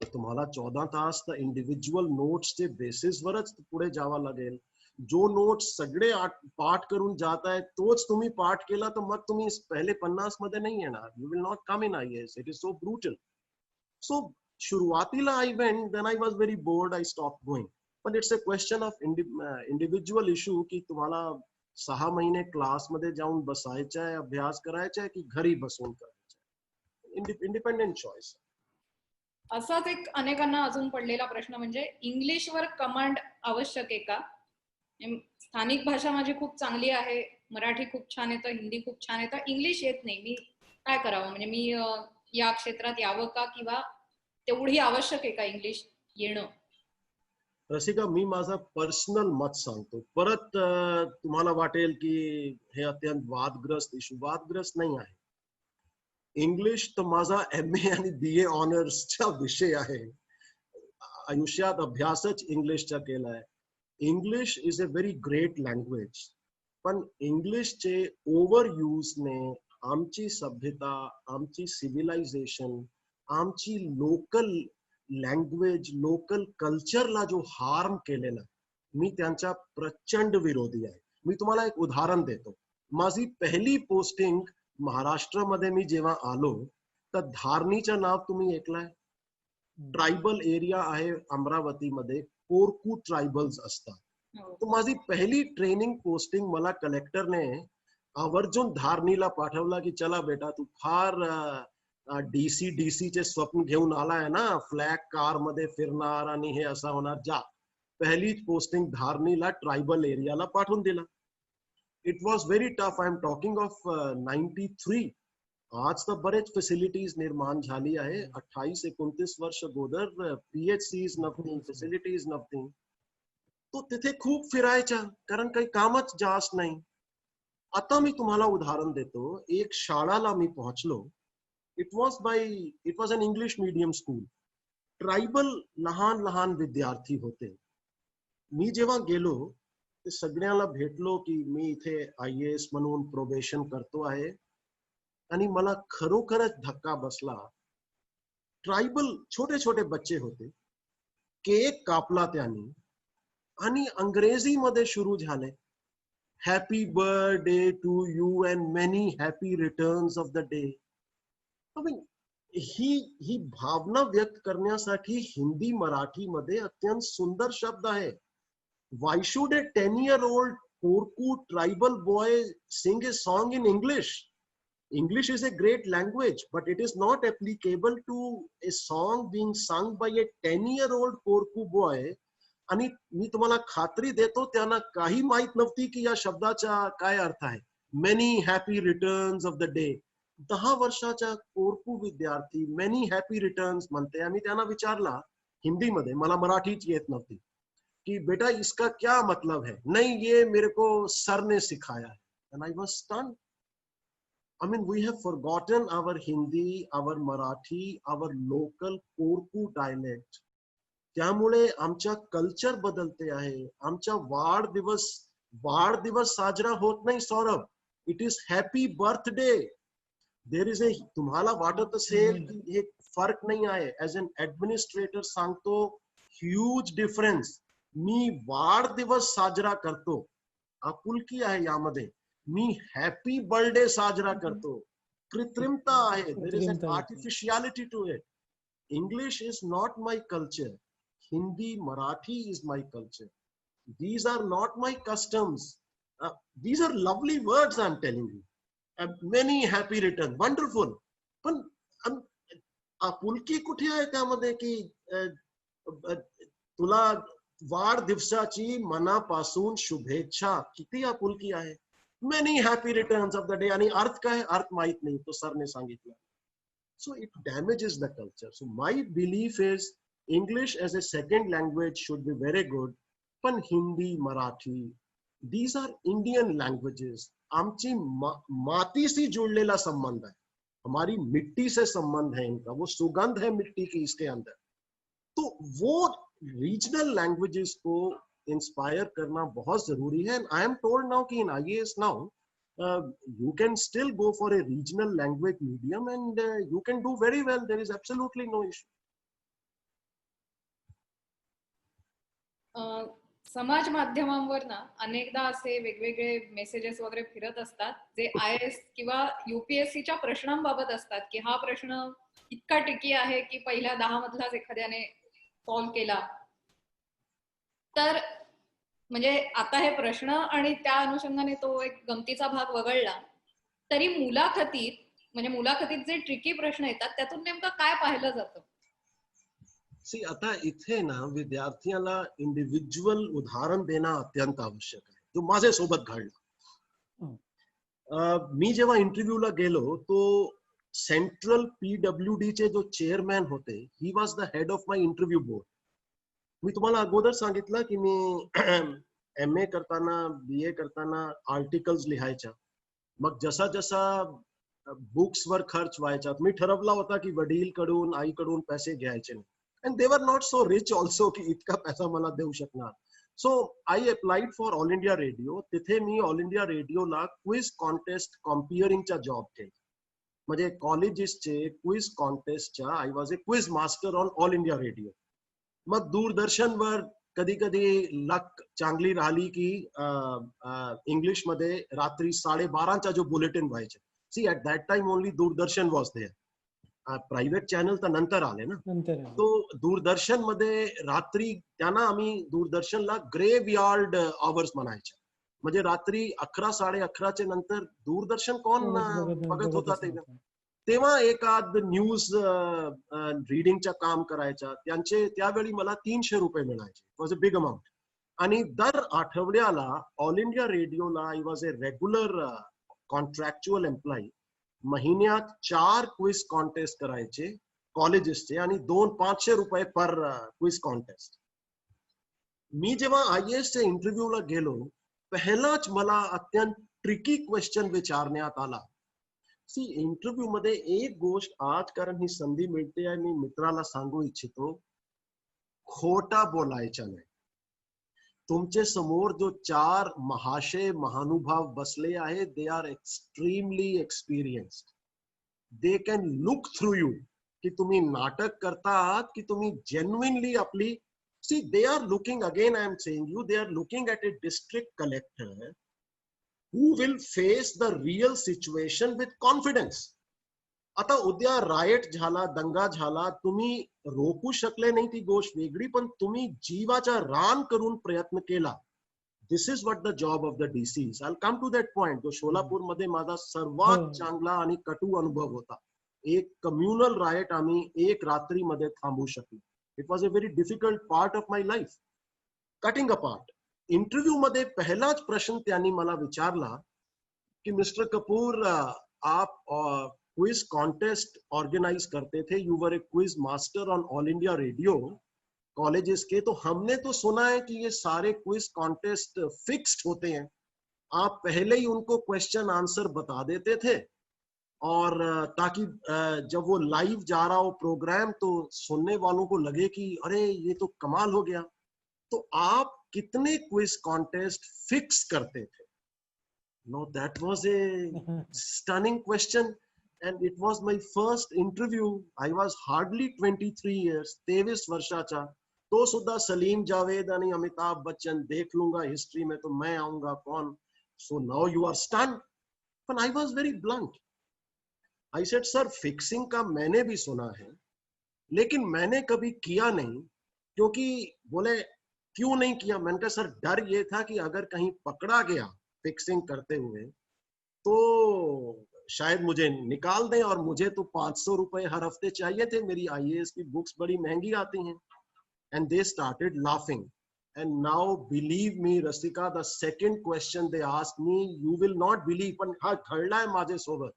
तर तुम्हाला 14 तास तर इंडिव्हिज्युअल नोट्सचे बेसिसवरच पुढे जावं लागेल. जो नोट्स सगळे पाठ करून जात आहेत तोच तुम्ही पाठ केला तर मग तुम्ही पहिले 50 मध्ये नाही येणार. You will not come in IAS. It is so brutal. So सुरुवातीला I went, then I was very bored, I stop going. पण it's a question of individual issue की तुम्हाला 6 महिने क्लासमध्ये जाऊन बसायचं आहे, अभ्यास करायचा आहे की घरी बसून करायचं. Independent choice. असाच एक अनेकांना अजून पडलेला प्रश्न म्हणजे इंग्लिशवर कमांड आवश्यक आहे का? स्थानिक भाषा माझी खूप चांगली आहे, मराठी खूप छान येतं, हिंदी खूप छान येतं, इंग्लिश येत नाही, मी काय करावं? म्हणजे मी या क्षेत्रात यावं का, किंवा तेवढी आवश्यक आहे का इंग्लिश येणं? रसिका, मी माझा पर्सनल मत सांगतो. परत तुम्हाला वाटेल की हे अत्यंत वादग्रस्त इश्यू. वादग्रस्त नाही आहे. इंग्लिश तर माझा MA आणि BA ऑनर्सचा विषय आहे. आयुष्यात अभ्यासच इंग्लिशचा केलाय. English is a very great language. पण इंग्लिशचे ओव्हर यूजने आमची सभ्यता, आमची सिव्हिलायझेशन, आमची लोकल लँग्वेज, लोकल कल्चरला जो हार्म केलेला, मी त्यांचा प्रचंड विरोधी आहे. मी तुम्हाला एक उदाहरण देतो. माझी पहिली पोस्टिंग महाराष्ट्रामध्ये मी जेव्हा आलो तर धारणीचं नाव तुम्ही ऐकलंय? ट्रायबल एरिया आहे अमरावतीमध्ये, कोरकू ट्रायबल्स असतात. तर माझी पहिली ट्रेनिंग पोस्टिंग मला कलेक्टरने आवर्जून धारणीला पाठवला की चला बेटा, तू फार DC चे स्वप्न घेऊन आलाय ना, फ्लॅग कार मध्ये फिरणार आणि हे असं होणार, जा. पहिलीच पोस्टिंग धारणीला ट्रायबल एरियाला पाठवून दिला. It was very tough. I am talking of 93. आज तर बरेच फॅसिलिटीज निर्माण झाली आहे. 28-29 वर्ष अगोदर PHCs नव्हती, फॅसिलिटीज नव्हती. तो तिथे खूप फिरायचा, कारण काही कामच जास्त नाही. आता मी तुम्हाला उदाहरण देतो. एक शाळाला मी पोहोचलो. It was an English medium school. Tribal लहान लहान विद्यार्थी होते. मी जेव्हा गेलो ते सगळ्यांना भेटलो की मी इथे IAS म्हणून प्रोबेशन करतो आहे, आणि मला खरोखरच धक्का बसला. ट्रायबल छोटे छोटे बच्चे होते. केक कापला त्यांनी आणि अंग्रेजीमध्ये सुरू झाले, happy birthday to you and many happy returns of the day. ही भावना व्यक्त करण्यासाठी हिंदी मराठीमध्ये अत्यंत सुंदर शब्द आहे. Why should a 10-year-old Korku tribal boy sing a song in English? English is a great language, but it is not applicable to a song being sung by a 10-year-old Korku boy. आणि मी तुम्हाला खात्री देतो त्यांना काही माहित नव्हती की या शब्दाचा काय अर्थ आहे. Many happy returns of the day. 10 वर्षाचा कोरकू विद्यार्थी मेनी हॅपी रिटर्न्स म्हणते. आम्ही त्यांना विचारला हिंदीमध्ये, मला मराठीच येत नव्हती, कि बेटा इसका क्या मतलब है? नहीं, ये मेरे को सर ने सिखाया है. And I was stunned. I mean, we have forgotten our Hindi, our Marathi, our local Korku dialect. त्यामुळे आमचा कल्चर बदलते आहे. आमचा वाढदिवस साजरा होत नाही Saurabh. It is happy birthday. There is a, तुम्हाला वाटत असेल की हे फरक नाही आहे. ऍज अन ऍडमिनिस्ट्रेटर सांगतो, ह्यूज डिफरन्स. मी वाढदिवस साजरा करतो, आपुलकी आहे यामध्ये. मी हॅपी बर्थडे साजरा करतो, कृत्रिमता आहे. There is an artificiality to it. English is not my culture. Hindi, Marathi is my culture. These are not my customs. These are lovely words, I'm telling you. Many happy returns, wonderful. पण आपुलकी कुठे आहे त्यामध्ये की तुला वाढदिवसाची मनापासून शुभेच्छा, किती आपुलकी आहे. Many happy returns of the day. आणि अर्थ काय, अर्थ माहित नाही, तो सरने सांगितलं. So it damages the culture. So my belief is English as a second language should be very good. पण Hindi, Marathi, these are Indian languages. आमची माती से जुड़लेला संबंध है, हमारी मिट्टी से संबंध है इनका, वो सुगंध है मिट्टी की इसके अंदर. तो वो रीजनल लैंग्वेजेस को इंस्पायर करना बहुत जरूरी है. And I am told now कि in IAS now you can still go for a regional language medium and you can do very well. There is absolutely no issue. समाज माध्यमांवर ना अनेकदा असे वेगवेगळे मेसेजेस वगैरे फिरत असतात जे IAS किंवा UPSCच्या प्रश्नांबाबत असतात की हा प्रश्न इतका ट्रिकी आहे की पहिल्या 10 मधलाच एखाद्याने सॉल्व्ह केला. तर म्हणजे आता हे प्रश्न आणि त्या अनुषंगाने तो एक गमतीचा भाग वगळला तरी मुलाखतीत जे ट्रिकी प्रश्न येतात त्यातून नेमकं काय पाहिलं जातं? सी आता इथे ना विद्यार्थ्याला इंडिव्हिज्युअल उदाहरण देणं अत्यंत आवश्यक आहे, जो माझ्यासोबत घडलं. मी जेव्हा इंटरव्ह्यूला गेलो तो सेंट्रल PWD चे जो चेअरमॅन होते, he was the head of my interview board. मी तुम्हाला अगोदर सांगितलं की मी MA करताना BA करताना आर्टिकल्स लिहायच्या. मग जसा जसा बुक्सवर खर्च व्हायचा मी ठरवला होता की वडीलकडून आईकडून पैसे घ्यायचे नाही. And they were not so rich also की इतका पैसा मला देऊ शकणार. So I applied for All India Radio. तिथे मी ऑल इंडिया रेडिओला क्विज कॉन्टेस्ट कॉम्पिअरिंगचा जॉब केला. म्हणजे कॉलेजेसचे क्विज कॉन्टेस्टच्या I was a quiz master on All India Radio. मग दूरदर्शनवर कधी कधी लक चांगली राहिली की इंग्लिश मध्ये रात्री 12:30चा जो बुलेटिन व्हायचे. See at that time only Doordarshan was there. Private channel तर नंतर आले ना. तो दूरदर्शन मध्ये रात्री त्यांना आम्ही दूरदर्शनला ग्रेव यार्ड आवर्स म्हणायचे. म्हणजे रात्री 11, 11:30चे नंतर दूरदर्शन कोण बघत होता तेव्हा एखाद न्यूज रीडिंगचं काम करायचा. त्यांचे त्यावेळी मला 300 रुपये मिळायचे. It was a big amount. आणि दर आठवड्याला ऑल इंडिया रेडिओला I was a regular contractual employee. महिन्यात 4 क्विज कॉन्टेस्ट करायचे कॉलेजेसचे आणि 500 रुपये पर क्विज कॉन्टेस्ट. मी जेव्हा IAS च्या इंटरव्ह्यूला गेलो पहिलाच मला अत्यंत ट्रिकी क्वेश्चन विचारण्यात आला. सी इंटरव्ह्यू मध्ये एक गोष्ट आज कारण ही संधी मिळते आहे मी मित्राला सांगू इच्छितो, खोटा बोलायचं नाही. तुमचे समोर जो 4 महाशय महानुभाव बसले आहेत they are extremely experienced. They can look through you की तुम्ही नाटक करता आहात की तुम्ही जेन्युइनली आपली. See they are looking again, I am saying you, they are looking at a district collector who will face the real situation with confidence. आता उद्या रायट झाला, दंगा झाला, तुम्ही रोखू शकले नाही ती गोष्ट वेगळी, पण तुम्ही जीवाचा रान करून प्रयत्न केला. This is what the job of the DCs. I come to that point. जो सोलापूर मध्ये माझा सर्वात चांगला आणि कटू अनुभव होता. एक कम्युनल रायट आम्ही एक रात्रीमध्ये थांबवू शकलो. It was a very difficult part of my life. Cutting a part. Interview मध्ये पहिलाच प्रश्न त्यांनी मला विचारला कि मिस्टर कपूर आप क्विज कॉन्टेस्ट ऑर्गेनाइज करते थे, you were a quiz master on All India Radio colleges के, तो हमने तो सुना है कि ये सारे क्विज कॉन्टेस्ट फिक्स्ड होते हैं, आप पहले ही उनको क्वेश्चन आंसर बता देते थे और ताकि जब वो लाइव जा रहा हो प्रोग्राम तो सुनने वालों को लगे कि अरे ये तो कमाल हो गया. तो आप कितने क्विज कॉन्टेस्ट फिक्स करते थे? No, that was a stunning question and it was my first interview. I was hardly 23 years, 23 वर्षाचा. तो सुद्धा सलीम जावेद आणि अमिताभ बच्चन देख लूंगा हिस्ट्री में तो मैं आऊंगा कौन. So now you are stunned. But I was very blunt. I said, sir, fixing का मैंने भी सुना है लेकिन मैंने कभी किया नहीं. क्योंकि बोले क्यों नहीं किया? मैंने कहा सर डर ये था कि अगर कहीं पकड़ा गया फिक्सिंग करते हुए, तो शायद मुझे निकाल दें, और मुझे तो 500 रुपए हर हफ्ते चाहिए थे, मेरी आईएएस की बुक्स बड़ी महंगी आती हैं. And they started laughing. And now, believe me, Rasika, the second question they asked me, you will not believe, पण हा घडला है माझे सोबत.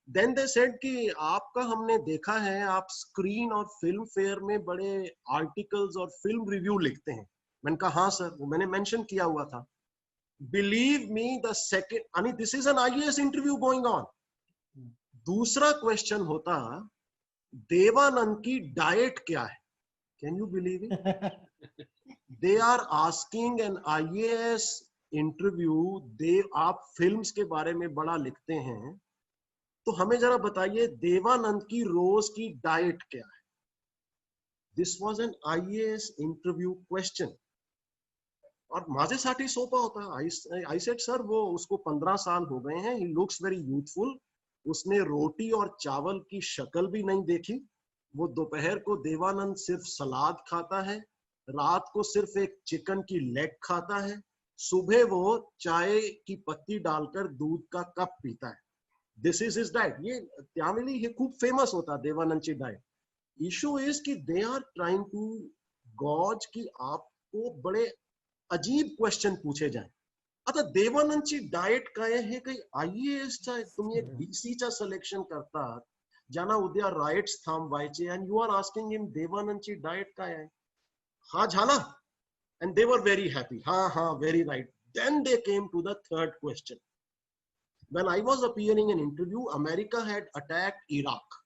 Then they said कि आपका हमने देखा है, आप स्क्रीन और फिल्म फेयर में बड़े आर्टिकल्स और फिल्म रिव्यू लिखते हैं. मैंने कहा हाँ सर, वो मैंने मेंशन किया हुआ था. Believe me, the second, आणि this is an IAS interview going on. दूसरा क्वेश्चन होता, देवानंद की डाइट क्या है? Can you believe it? They are asking an IAS interview. आप फिल्म्स के बारे में बड़ा लिखते हैं, तो हमें जरा बताइए देवानंद की रोज की डाइट क्या है? This was an IAS interview question. और माझ्यासाठी सोपा होता. I said sir, वो उसको 15 साल हो गए हैं. He looks very youthful. उसने रोटी और चावल की शक्ल भी नहीं देखी. वो दोपहर को देवानंद सिर्फ सलाद खाता है, रात को सिर्फ एक चिकन की लेग खाता है, सुबह वो चाय की पत्ती डालकर दूध का कप पीता है. दिस इज हिज डाइट. ये त्यावेळी हे खूप फेमस होता देवानंदची डाइट. इशू इज कि they are trying to gauge की आपको बड़े अजीब क्वेश्चन पूछे जाए. आता देवानंदची डाएट काय आहे? काही आयएएसचा तुम्ही एक डीसीचा सिलेक्शन करतात, ज्यांना उद्या राइट्स थांबवायचे, and you are asking him देवानंदची डाएट काय आहे? हा झाला. And they were very happy. Ha, very right. Then they came to the third question. When I was appearing in interview, America had attacked Iraq.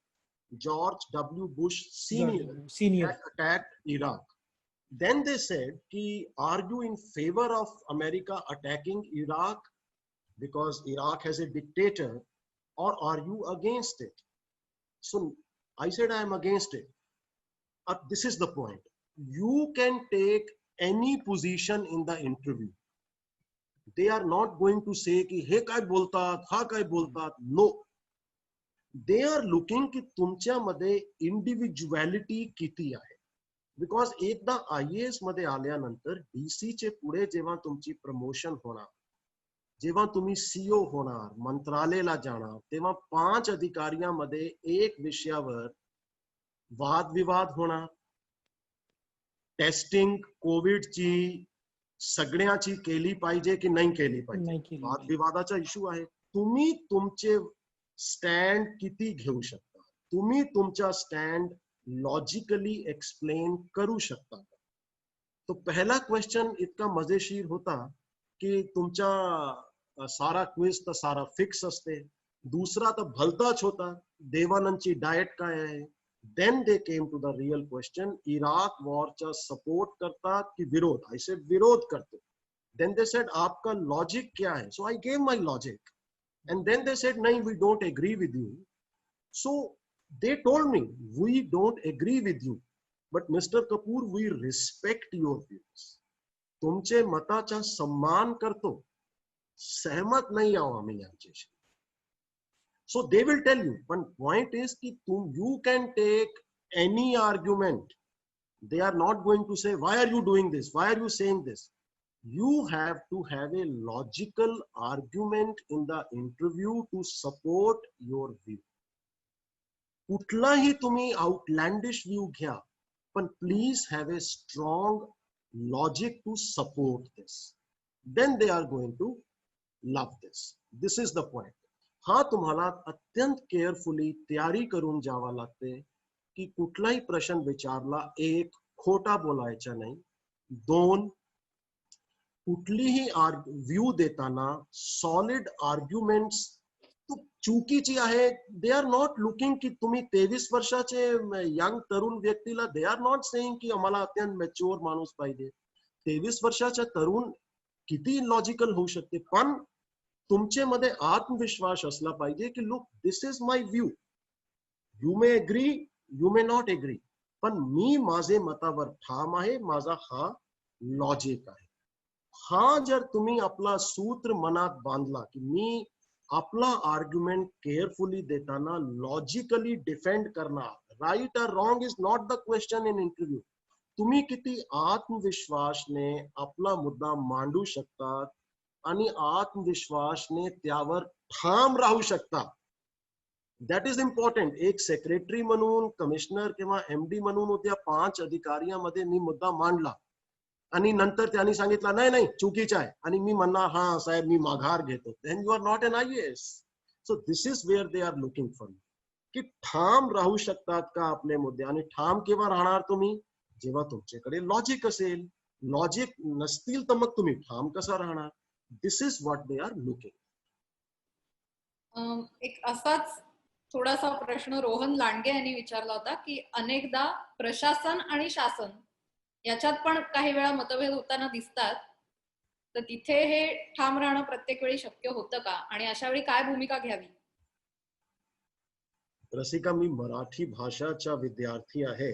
George W. Bush Senior had attacked Iraq. Then they said, are you in favor of America attacking Iraq because Iraq has a dictator, or are you against it? So I said, I am against it. This is the point. You can take any position in the interview. They are not going to say कि हे काय बोलतात, हा काय बोलतात. No. They are looking कि तुमच्यामध्ये individuality किती आहे. Because एकदा IAS मध्ये आल्यानंतर DC चे पुढे जेव्हा तुमची प्रमोशन होणार, जेव्हा तुम्ही CEO होणार, मंत्रालयाला जाणार, तेव्हा 5 अधिकाऱ्यांमध्ये एक विषयावर वादविवाद होणार. टेस्टिंग कोविडची सगळ्याची केली पाहिजे की नाही केली पाहिजे, वादविवादाचा इश्यू आहे. तुम्ही तुमचे स्टँड किती घेऊ शकता? तुम्ही तुमचा स्टँड लॉजिकली एक्सप्लेन करू शकता? तो पहला क्वेश्चन इतका मजेशीर होता की तुमचा सारा क्विज तर सारा फिक्स असते. दूसरा तर भलताच होता, देवानंदची डाएट काय आहे. Then they came to the real question, Iraq war चा सपोर्ट करतात की विरोध? I said विरोध करते. Then they said आपका लॉजिक क्या है? So I gave my logic. And then they said नहीं, we don't agree with you. So they told me, we don't agree with you, but Mr. Kapoor, we respect your views. तुमचे मताचा सम्मान करतो, सहमत नाही आहो आम्ही यांच्याशी. So they will tell you. One point is कि you can take any argument. They are not going to say, why are you doing this? Why are you saying this? You have to have a logical argument in the interview to support your view. कुठलाही तुम्ही outlandish view घ्या, पण please have a strong logic to support this. Then they are going to love this. This is the point. हा तुम्हाला अत्यंत carefully तयारी करून जावा लागते की कुठलाही प्रश्न विचारला, एक, खोटा बोलायचा नाही. 2, कुठलीही व्ह्यू देताना सॉलिड आर्ग्युमेंट्स चुकीची आहे. दे आर नॉट लुकिंग की तुम्ही 23 वर्षाचे यंग तरुण व्यक्तीला, दे आर नॉट सेइंग की आम्हाला अत्यंत मॅच्युअर माणूस पाहिजे. 23 वर्षाचा तरुण किती लॉजिकल होऊ शकते, पण तुमचे मध्ये आत्मविश्वास असला पाहिजे की look, this is my view. You may agree, you may not agree, पण मी माझे मतावर ठाम आहे, माझा हा लॉजिक आहे. हा जर तुम्ही आपला सूत्र मनात बांधला की मी आपला आर्ग्युमेंट केअरफुली देताना लॉजिकली डिफेंड करणार, राईट और wrong is not the question in interview. तुम्ही किती आत्मविश्वासने आपला मुद्दा मांडू शकतात आणि आत्मविश्वासने त्यावर ठाम राहू शकता. That is important. एक सेक्रेटरी म्हणून, कमिशनर किंवा MD म्हणून उद्या 5 अधिकाऱ्यांमध्ये मी मुद्दा मांडला आणि नंतर त्यांनी सांगितलं नाही नाही चुकीचं आहे आणि मी म्हणणार हा साहेब मी माघार घेतो, then you are not an IAS. So this is where they are looking for. की ठाम राहू शकतात का आपले मुद्दे. आणि ठाम केव्हा राहणार तुम्ही, जेव्हा तुमच्याकडे लॉजिक असेल. लॉजिक नसतील तर मग तुम्ही ठाम कसा राहणार. This is what they are looking. एक असाच थोडासा प्रश्न रोहन लांडगे यांनी विचारला होता की अनेकदा प्रशासन आणि शासन याच्यात पण काही वेळा मतभेद होताना दिसतात, तर तिथे हे ठाम राहणं प्रत्येक वेळी शक्य होतं का आणि अशा वेळी काय भूमिका घ्यावी. रसिका, मी मराठी भाषाचा विद्यार्थी आहे.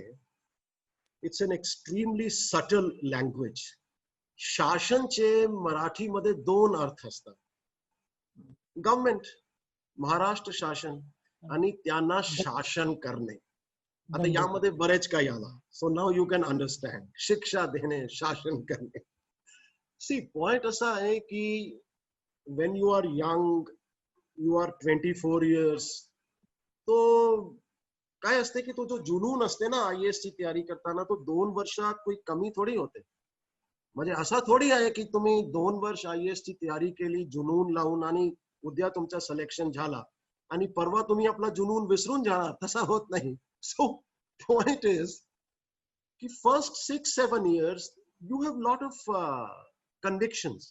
It's an extremely subtle language. शासनचे मराठीमध्ये 2 अर्थ असतात. गव्हर्नमेंट, महाराष्ट्र शासन, आणि त्यांना शासन करणे. आता यामध्ये बरेच काही आला. So now you can understand. शिक्षा देणे, शासन करणे. सी पॉइंट असा आहे की when you are young, you are 24 years, तो काय असते की तो जो जुनून असते ना IAS ची तयारी करताना, तो 2 वर्षात कोई कमी थोडी होते. म्हणजे असा थोडी आहे की तुम्ही 2 वर्ष IAS ची तयारी केली जुनून लावून आणि उद्या तुमचा सिलेक्शन झाला आणि परवा तुम्ही आपला जुनून विसरून जाणार. तसा होत नाही. सो पॉइंट इज की first 6-7 years you have lot of convictions,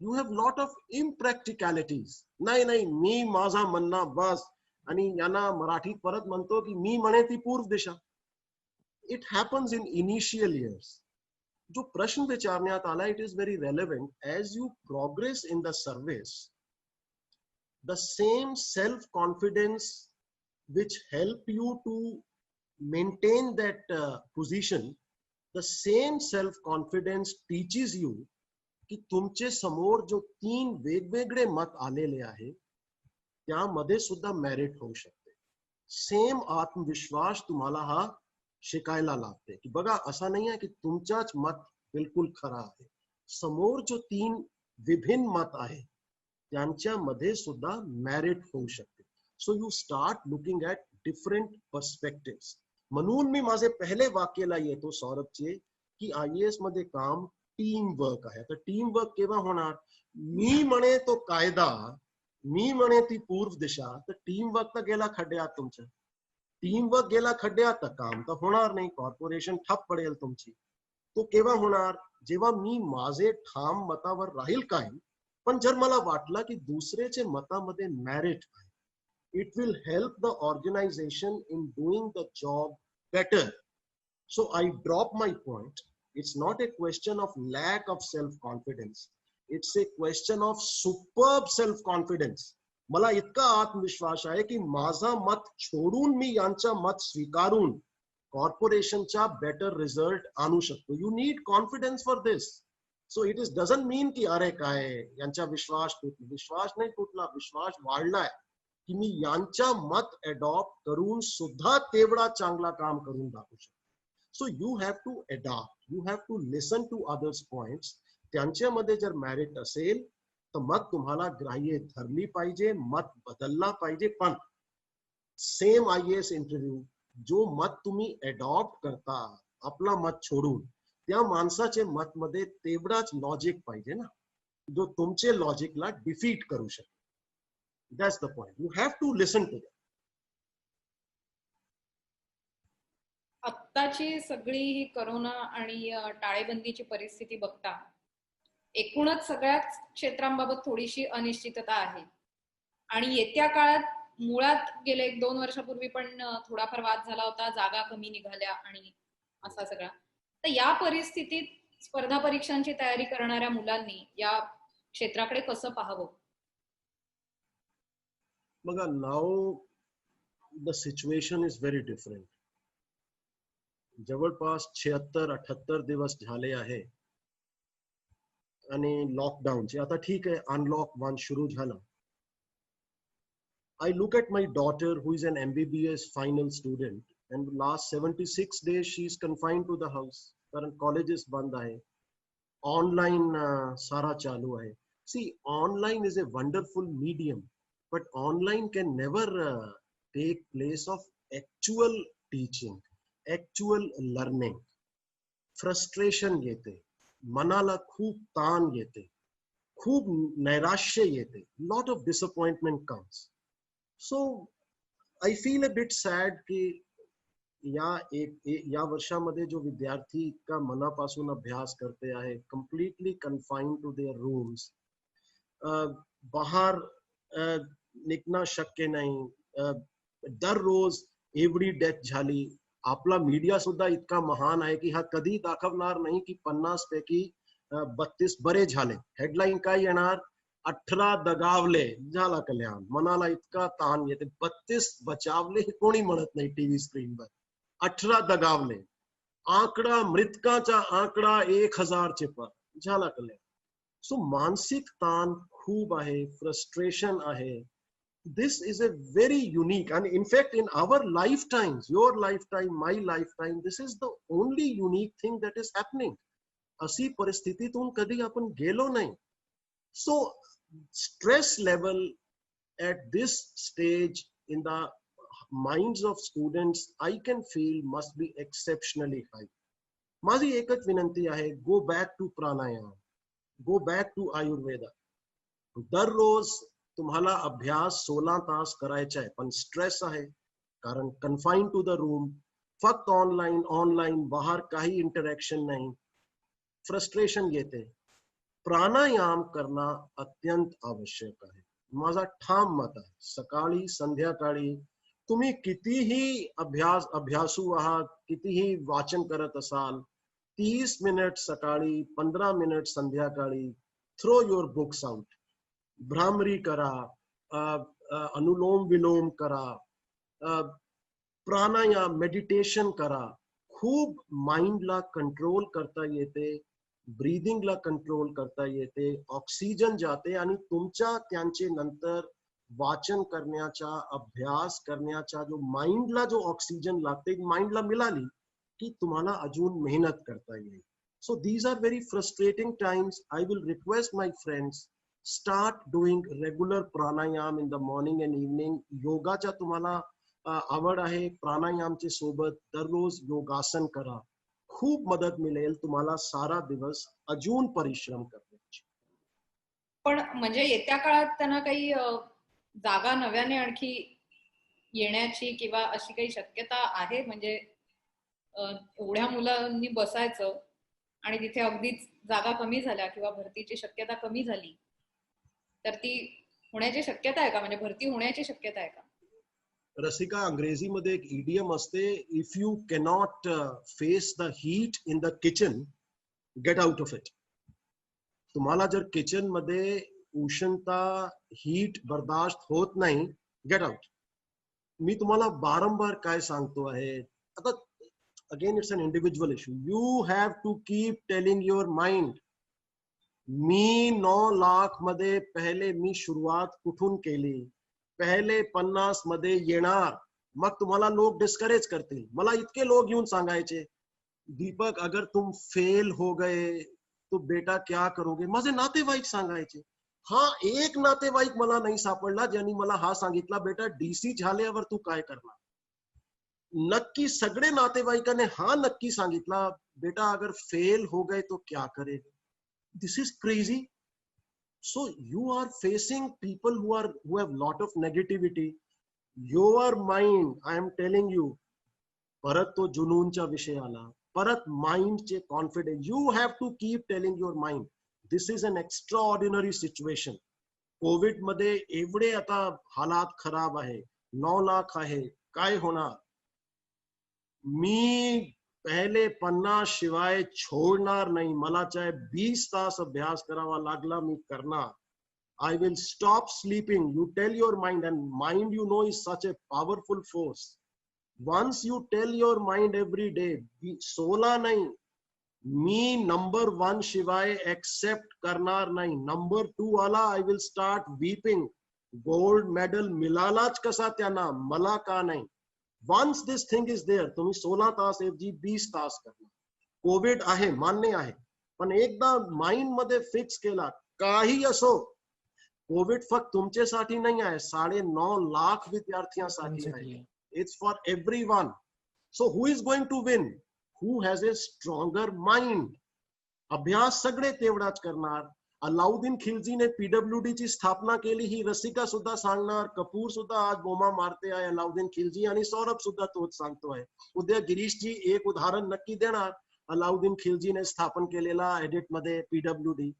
you have lot of impracticalities. नाही नाही मी माझा म्हणणं बस, आणि यांना मराठीत परत म्हणतो की मी म्हणे ती पूर्व दिशा. It happens in initial years. जो प्रश्न विचारण्यात आला, it is very relevant. As you progress in the service, the same self-confidence which help you to maintain that position, the same self-confidence teaches you की तुमचे समोर जो 3 वेगवेगळे मत आलेले आहे त्यामध्ये सुद्धा मेरिट होऊ शकते. सेम आत्मविश्वास तुम्हाला हा शिकायला लागते की बघा असं नाही आहे की तुमचाच मत बिलकुल खरा आहे. समोर जो 3 विभिन्न मत आहे त्यांच्यामध्ये सुद्धा मेरिट होऊ शकते. So you start looking at different पर्स्पेक्टिव्स. म्हणून मी माझे पहिले वाक्याला येतो सौरभचे की IAS मध्ये काम टीम वर्क आहे. तर टीम वर्क केव्हा होणार. मी म्हणे तो कायदा, मी म्हणे ती पूर्व दिशा, तर टीम वर्क तर गेला खड्ड्यात. तुमचं टीम वर्क गेला खड्ड्यात तर काम तर होणार नाही. कॉर्पोरेशन ठप पडेल तुमची. तो केव्हा होणार, जेव्हा मी माझे ठाम मतावर राहील काय, पण जर मला वाटलं की दुसऱ्याचे मतामध्ये मेरिट आहे, it will help the organisation in doing the job better. So I drop my point. It's not a question of lack of self confidence, it's a question of superb self confidence. मला इतका आत्मविश्वास आहे की माझा मत छोडून मी यांचा मत स्वीकारून कॉर्पोरेशनचा बेटर रिझल्ट आणू शकतो. You need confidence for this. So it is doesn't mean की अरे काय यांचा विश्वास तुटला. विश्वास नाही तुटला, विश्वास वाढलाय की मी यांचा मत अडॉप्ट करून सुद्धा तेवढा चांगला काम करून दाखवू शकतो. So you have to adopt, you have to listen to others points. त्यांच्यामध्ये जर मेरिट असेल तर मग तुम्हाला ग्राह्य धरली पाहिजे, मत बदलला पाहिजे. पण सेम IAS इंटरव्ह्यू जो मत तुम्ही अडॉप्ट करता आपला मत छोडून, त्या माणसाचे मत मध्ये तेवढाच लॉजिक पाहिजे ना जो तुमचे लॉजिकला डिफीट करू शकतो. That's the point. You have to listen to that. आत्ताची सगळी ही करोना आणि टाळेबंदीची परिस्थिती बघता एकूणच सगळ्याच क्षेत्रांबाबत थोडीशी अनिश्चितता आहे आणि येत्या काळात मुळात गेले 1-2 वर्षापूर्वी पण थोडाफार वाद झाला होता, जागा कमी निघाल्या आणि असा सगळा. तर या परिस्थितीत स्पर्धा परीक्षांची तयारी करणाऱ्या मुलांनी या क्षेत्राकडे कसं पाहावं. बघा, now the situation is very different. जवळपास 76-78 दिवस झाले आहे आणि लॉकडाऊनचे. आता ठीक आहे, अनलॉक 1 सुरू झाला. I look at my daughter who is an MBBS final student and last 76 days she is confined to the house. कारण कॉलेजेस बंद आहे, ऑनलाईन सारा चालू आहे. See, online is a wonderful medium, but online can never take place of actual teaching, actual learning. Frustration येते, मनाला खूप ताण येते, खूप नैराश्य येते, lot of disappointment comes. So I feel a bit sad की या वर्षामध्ये जो विद्यार्थी इतका मनापासून अभ्यास करते आहे, completely confined to their rooms, बाहर निघणं शक्य नाही, दररोज एवढी डेथ झाली. आपला मीडिया सुद्धा इतका महान आहे की हा कधी दाखवणार नाही की 50 पैकी 32 बरे झाले. हेडलाईन काय येणार? 18 दगावले, झाला कल्याण. मनाला इतका ताण येते. 32 बचावले हे कोणी म्हणत नाही टीव्ही स्क्रीनवर. 18 दगावले. आकडा, मृतकाचा आकडा 1000 चे पर, झाला कल्याण. सो मानसिक ताण खूप आहे, फ्रस्ट्रेशन आहे. This is a very unique, and in fact in our lifetimes, your lifetime, my lifetime, this is the only unique thing that is happening. अशी परिस्थितीतून कधी आपण गेलो नाही. So stress level at this stage in the minds of students, I can feel must be exceptionally high. माझी एकच विनंती आहे, go back to pranayama, go back to ayurveda. दररोज तुम्हाला अभ्यास 16 तास करायचा आहे, पण स्ट्रेस आहे कारण कन्फाईन टू द रूम, फक्त ऑनलाईन बाहेर काही इंटरॅक्शन नाही, फ्रस्ट्रेशन येते. प्राणायाम करणं अत्यंत आवश्यक आहे. माझा ठाम मत आहे, सकाळी संध्याकाळी तुम्ही कितीही अभ्यासू आहात, कितीही वाचन करत असाल, 30 मिनिट सकाळी, 15 मिनिट संध्याकाळी, थ्रो युअर बुक्स आउट. भ्रामरी करा, अनुलोम विलोम करा, प्राणायाम, मेडिटेशन करा. खूप माइंडला कंट्रोल करता येते, ब्रीदिंगला कंट्रोल करता येते, ऑक्सिजन जाते आणि तुमच्या त्यांचे नंतर वाचन करण्याचा, अभ्यास करण्याचा जो माइंडला जो ऑक्सिजन लागते, माइंडला मिळाली की तुम्हाला अजून मेहनत करता येईल. So these are very frustrating times. I will request my friends, start doing regular pranayam in the morning and evening. योगाचा तुम्हाला आवड आहे, प्राणायामचे सोबत दररोज योगासन करा. खूप मदत मिळेल तुम्हाला सारा दिवस अजून परिश्रम करण्याची. पण म्हणजे येत्या काळात त्यांना काही जागा नव्याने आणखी येण्याची किंवा अशी काही शक्यता आहे? म्हणजे एवढ्या मुलांनी बसायचं आणि तिथे अगदीच जागा कमी झाल्या किंवा भरतीची शक्यता कमी झाली, तर ती होण्याची शक्यता आहे का? म्हणजे भरती होण्याची शक्यता आहे का? रसिका, अंग्रेजीमध्ये एक इडियम असते, if you cannot face the heat in the kitchen, get out of it. तुम्हाला जर किचन मध्ये उष्णता, हीट बर्दाश्त होत नाही, गेट आउट. मी तुम्हाला बारंबार काय सांगतो आहे, आता again it's an individual issue. You have to keep telling your mind. मी 9 लाख मध्ये पहिले मी सुरुवात कुठून केली, पहिले 50 मध्ये येणार, मग तुम्हाला लोक डिस्करेज करतील. मला इतके लोक येऊन सांगायचे, दीपक अगर तुम फेल हो गए तो बेटा क्या करोगे. माझे नातेवाईक सांगायचे. हा एक नातेवाईक मला नाही सापडला ज्यांनी मला हा सांगितला, बेटा डीसी झाल्यावर तू काय करणार. नक्की सगळे नातेवाईकाने हा नक्की सांगितला, बेटा अगर फेल हो गए तो क्या करेगा. This is crazy. So you are facing people who have lot of negativity. Your mind, I am telling you, परत तो जुनूनचा विषय आला, परत माइंडचे confidence. You have to keep telling your mind, this is an extraordinary situation. Covid मध्ये एवढे आता हालात खराब आहे, 9 लाख आहे, काय होणार. मी पहले 50 शिवाय छोड़णार नाही. मला चाहे 20 तास अभ्यास करावा लागला, मी करणार. I will stop sleeping. You tell your mind, and mind, you know, is such a powerful force. Once you tell your mind every day, 16 नाही, मी नंबर 1 शिवाय एक्सेप्ट करणार नाही. नंबर 2 आला, I will start weeping. Gold medal मिळालाच कसा त्यांना, मला का नाही. Once this thing is there, तुम्ही 16 तास ऐवजी 20 तास करणार. कोविड आहे, मान्य आहे, पण एकदा माइंड मध्ये फिक्स केला, काही असो, कोविड फक्त तुमच्यासाठी नाही आहे, 9.5 लाख विद्यार्थ्यांसाठी आहे. It's for everyone. So who is going to win? Who has a stronger mind. अभ्यास सगळे तेवढाच करणार. अलाउद्दीन खिलजीने पीडब्ल्यूडी ची स्थापना केली, ही रसिका सुद्धा सांगणार, कपूर सुद्धा आज बोमा मारते आहे अलाउद्दीन खिलजी, आणि सौरभ सुद्धा तोच सांगतोय. उद्या गिरीशजी एक उदाहरण नक्की देणार, अलाउद्दीन खिलजीने स्थापन केलेला एडिट मध्ये PWD.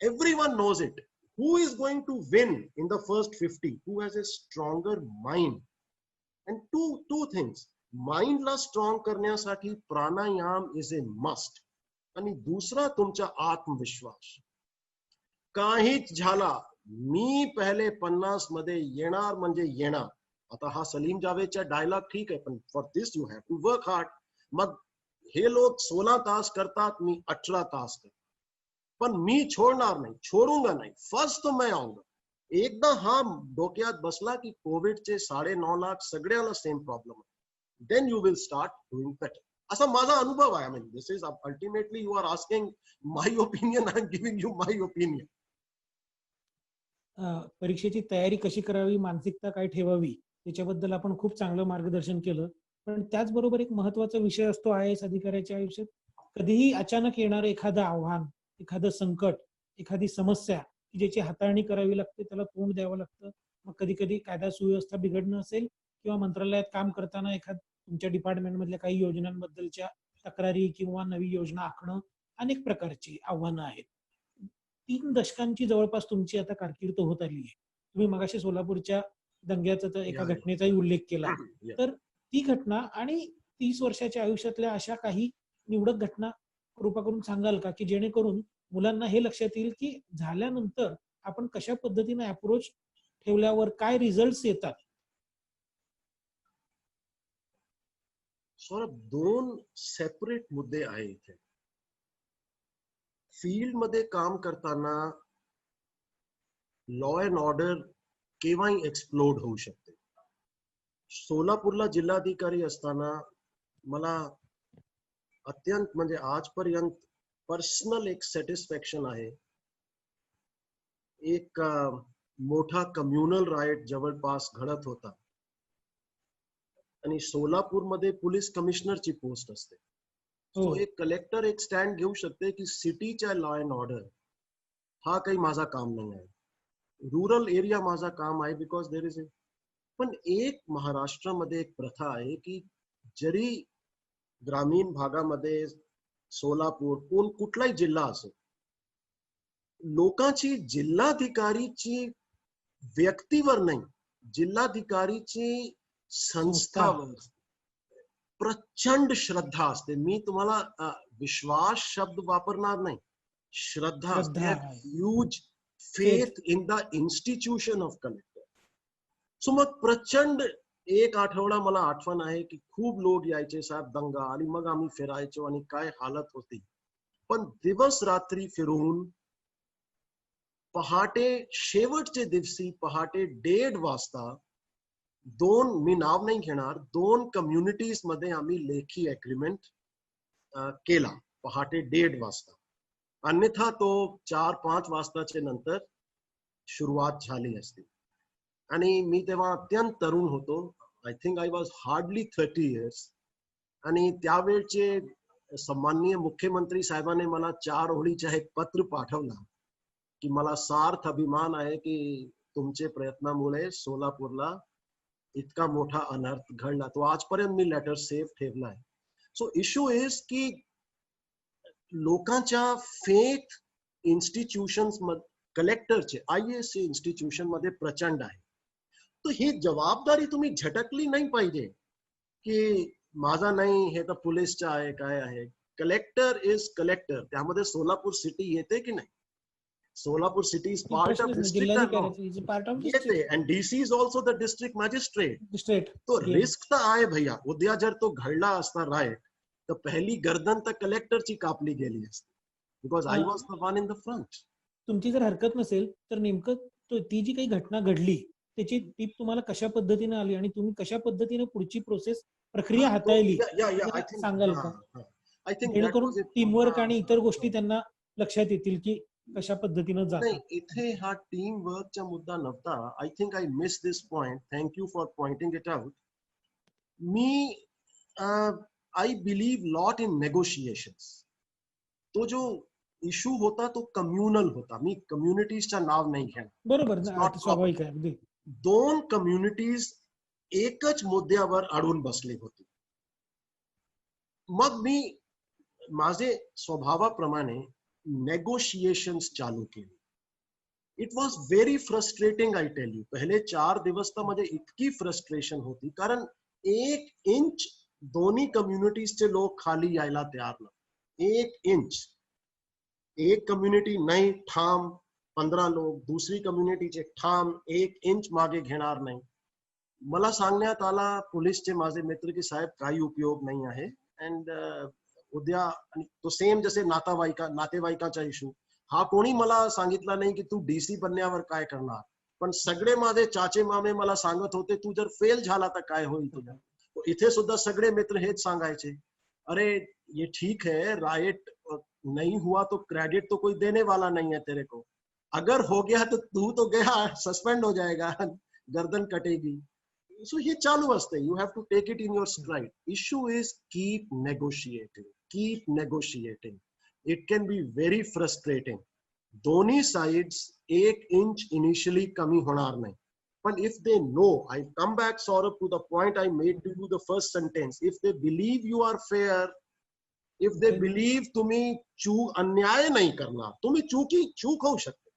Everyone knows it. Who is going to win in the first 50? Who has a stronger mind? And two things. Mind ला strong करण्यासाठी प्राणायाम is a must. आणि दुसरा तुमचा आत्मविश्वास. काहीच झाला, मी पहिले 50 मध्ये येणार म्हणजे येणार. आता हा सलीम जावेदचा डायलॉग ठीक आहे, पण for this you have to work hard. मग हे लोक 16 तास करतात, मी 18 तास करतो, पण मी छोड़णार नाही, छोडूंगा नाही. फर्स्ट तो मैं आऊंगा. एकदा हा डोक्यात बसला की कोविडचे 9.5 लाख सगळ्याला सेम प्रॉब्लेम आहे, then you will start doing better. असा माझा अनुभव आहे. म्हणजे this is ultimately you are asking my opinion, I am giving you my opinion. परीक्षेची तयारी कशी करावी, मानसिकता काय ठेवावी, त्याच्याबद्दल आपण खूप चांगलं मार्गदर्शन केलं. पण त्याचबरोबर एक महत्वाचा विषय असतो IAS अधिकाऱ्याच्या आयुष्यात, कधीही अचानक येणारं एखादं आव्हान, एखादं संकट, एखादी समस्या की ज्याची हाताळणी करावी लागते, त्याला तोंड द्यावं लागतं. मग कधी कधी कायदा सुव्यवस्था बिघडणं असेल, किंवा मंत्रालयात काम करताना तुमच्या डिपार्टमेंट मधल्या काही योजनांबद्दलच्या तक्रारी किंवा नवी योजना आखणं, अनेक प्रकारची आव्हानं आहेत. 3 दशकांची जवळपास तुमची आता कारकीर्द होत आली आहे. तुम्ही मगाशी सोलापूरच्या दंग्याचा तर एका घटनेचाही उल्लेख केला. तर ती घटना आणि 30 वर्षाच्या आयुष्यातल्या अशा काही निवडक घटना कृपा करून सांगाल का, की जेणेकरून मुलांना हे लक्षात येईल की झाल्यानंतर आपण कशा पद्धतीने अप्रोच ठेवल्यावर काय रिझल्ट्स येतात. सौरभ, 2 सेपरेट मुद्दे आहेत इथे. फील्ड मध्ये काम करताना लॉ अँड ऑर्डर केव्हाही एक्सप्लोड होऊ शकते. सोलापूरला जिल्हाधिकारी असताना मला अत्यंत म्हणजे आजपर्यंत पर्सनल एक सॅटिस्फॅक्शन आहे. एक मोठा कम्युनल राईट जवळपास घडत होता, आणि सोलापूरमध्ये पोलीस कमिशनरची पोस्ट असते. सो एक कलेक्टर एक स्टँड घेऊ शकते की सिटीच्या लॉ अँड ऑर्डर हा काही माझा काम नाही आहे, रुरल एरिया माझा काम आहे, बिकॉज देर इज ए. पण एक महाराष्ट्रामध्ये एक प्रथा आहे की जरी ग्रामीण भागामध्ये सोलापूर कुठलाही जिल्हा असो, लोकांची जिल्हाधिकारीची व्यक्तीवर नाही, जिल्हाधिकारीची संस्थावर प्रचंड श्रद्धा असते. मी तुम्हाला विश्वास शब्द वापरणार नाही, श्रद्धा असते. Huge faith in the institution of collector. So मग प्रचंड एक आठवडा मला आठवण आहे की खूप लोक यायचे, साहेब दंगा, आणि मग आम्ही फिरायचो आणि काय हालत होती. पण दिवस रात्री फिरून पहाटे शेवटचे दिवशी पहाटे 1:30 वाजता मी नाव नाही घेणार, 2 कम्युनिटीज मध्ये आम्ही लेखी अग्रीमेंट केला पहाटे 1:30 वाजता. अन्यथा तो 4-5 वाजताच्या नंतर सुरुवात झाली असती. आणि मी तेव्हा अत्यंत तरुण होतो. I think I was hardly 30 years. आणि त्यावेळचे सन्माननीय मुख्यमंत्री साहेबांनी मला 4 ओळीचा एक पत्र पाठवला की मला सार्थ अभिमान आहे की तुमचे प्रयत्नामुळे सोलापूरला इतका मोठा अनर्थ घडला. तो आजपर्यंत मी लेटर सेव्ह ठेवलाय. सो इश्यू इज की लोकांच्या फेथ इन्स्टिट्यूशन्स मध्ये, कलेक्टरचे IAS इन्स्टिट्यूशन मध्ये प्रचंड आहे. तर ही जबाबदारी तुम्ही झटकली नाही पाहिजे की माझा नाही, हे तर पोलीसचा आहे, काय आहे. Collector is collector. त्यामध्ये सोलापूर सिटी येते की नाही? Solapur city is part of district, and DC is also the district magistrate. तो रिस्क तर आहे भैया. उद्या जर तो घडला असता राईट, तर पहिली गर्दन तर कलेक्टरची कापली गेली असती, because I was the one in the front. तुमची जर हरकत नसेल तर नेमकं ती जी काही घटना घडली त्याची टीप तुम्हाला कशा पद्धतीने आली आणि तुम्ही कशा पद्धतीने पुढची प्रक्रिया हाताळली सांगाल का? आय थिंक जेणेकरून टीमवर्क आणि इतर गोष्टी त्यांना लक्षात येतील की कशा पद्धतीनं नाही, जातात. इथे हा टीम वर्कचा मुद्दा नव्हता. I think I miss this point. Thank you for pointing it out. मी I believe lot in negotiations. तो जो इशू होता तो कम्युनल होता. मी कम्युनिटीजचं नाव नाही घेणार. बरोबर It's ना, not स्वाभाविक आहे अगदी. दोन कम्युनिटीज एकच मुद्द्यावर अडून बसली होती. मग मी माझे स्वभावाप्रमाणे नेगोशिएशन्स चालू केली. It was very frustrating, I tell you. पहिले 4 दिवस तर म्हणजे इतकी फ्रस्ट्रेशन होती, कारण 1 इंच दोन्ही कम्युनिटीजचे लोक खाली यायला तयार नव्हते. 1 इंच. एक कम्युनिटी नाही, ठाम 15 लोक, दुसरी कम्युनिटीचे ठाम 1 इंच मागे घेणार नाही. मला सांगण्यात आला पोलीसचे माझे मित्र की साहेब काही उपयोग नाही आहे. अँड उद्या, आणि तो सेम जसे नातेवाईकाचा इशू, हा कोणी मला सांगितला नाही की तू डीसी बनण्यावर काय करणार, पण सगळे माझे चाचे मामे मला सांगत होते तू जर फेल झाला तर काय होईल तुला. इथे सुद्धा सगळे मित्र हेच सांगायचे, अरे ये ठीक है, राइट नहीं हुआ तो क्रेडिट तो कोई देने वाला नहीं है तेरे को, अगर हो गया तो तू तो गया, सस्पेंड हो जाएगा, गर्दन कटेगी. So ये चालू असते. You have to take it in your stride. Issue is keep negotiating. Keep negotiating. It can be very frustrating. दोन्ही sides 1 इंच initially कमी होणार नाही. But if they know, I come back Saurabh to the point I made to you the first sentence. If they believe you are fair, if they believe तुम्ही अन्याय नाही करणार, तुम्ही चूक होऊ शकते,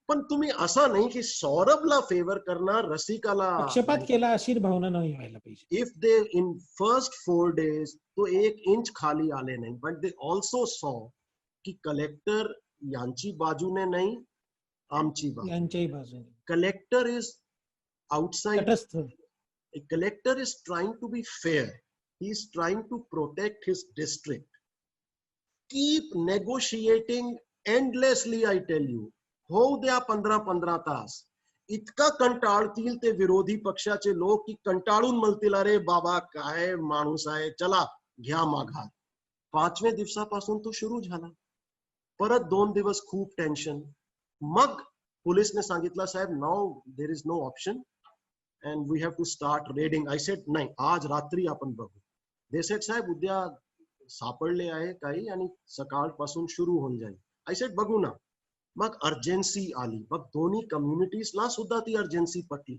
पण तुम्ही असं नाही की सौरभला फेवर करणार, रसिकाला पक्षपात केला अशी भावना नाही व्हायला पाहिजे. If they in first 4 days तो 1 इंच खाली आले नाही, बट दे ऑल्सो सॉ की कलेक्टर यांची बाजूने नाही, आमची बाजू. यांच्याही बाजूने कलेक्टर इज आउटसाइड. तटस्थ. Collector is trying to be fair. He is trying to protect his district. Keep negotiating endlessly, I tell you. होऊ द्या 15-15 तास. इतका कंटाळतील ते विरोधी पक्षाचे लोक की कंटाळून म्हणतील, अरे बाबा काय माणूस आहे, चला घ्या माघार. 5व्या दिवसापासून तो सुरू झाला. परत 2 दिवस खूप टेन्शन. मग पोलिसने सांगितलं, साहेब now there is no option and we have to start raiding. I said नाही, आज रात्री आपण बघू. दे सेड साहेब उद्या सापडले आहे काही आणि सकाळपासून सुरू होऊन जाईल. आय सेड बघू ना. मग अर्जन्सी आली. मग दोन्ही कम्युनिटीजला सुद्धा ती अर्जन्सी पटली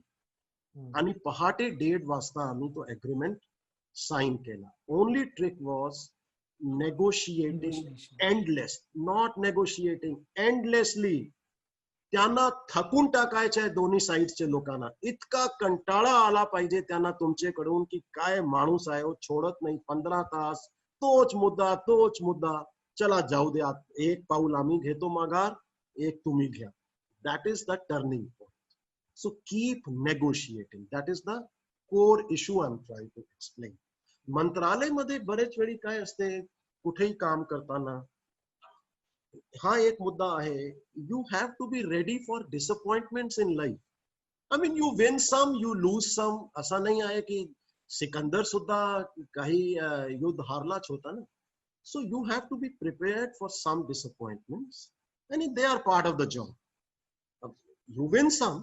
आणि पहाटे 1:30 वाजता आम्ही तो एग्रीमेंट साइन केला. Only trick was negotiating endless, not negotiating endlessly. त्यांना थकून टाकायचं आहे दोन्ही साइडचे लोकांना. इतका कंटाळा आला पाहिजे त्यांना तुमच्याकडून की काय माणूस आहे, सोडत नाही. 15 तास तोच मुद्दा. चला जाऊ द्या, 1 पाऊल आम्ही घेतो माघार, 1 तुम्ही घ्या. That is the turning point. So keep negotiating. That is the core issue I am trying to explain. मंत्रालयामध्ये बरेच वेळी काय असते, कुठेही काम करताना हा एक मुद्दा आहे, you have to be ready for disappointments in life. I mean you win some, you lose some. असा नाही आहे की सिकंदर सुद्धा काही युद्ध हारलाच होता ना. So you have to be prepared for some disappointments. And they are part of the job. You win some,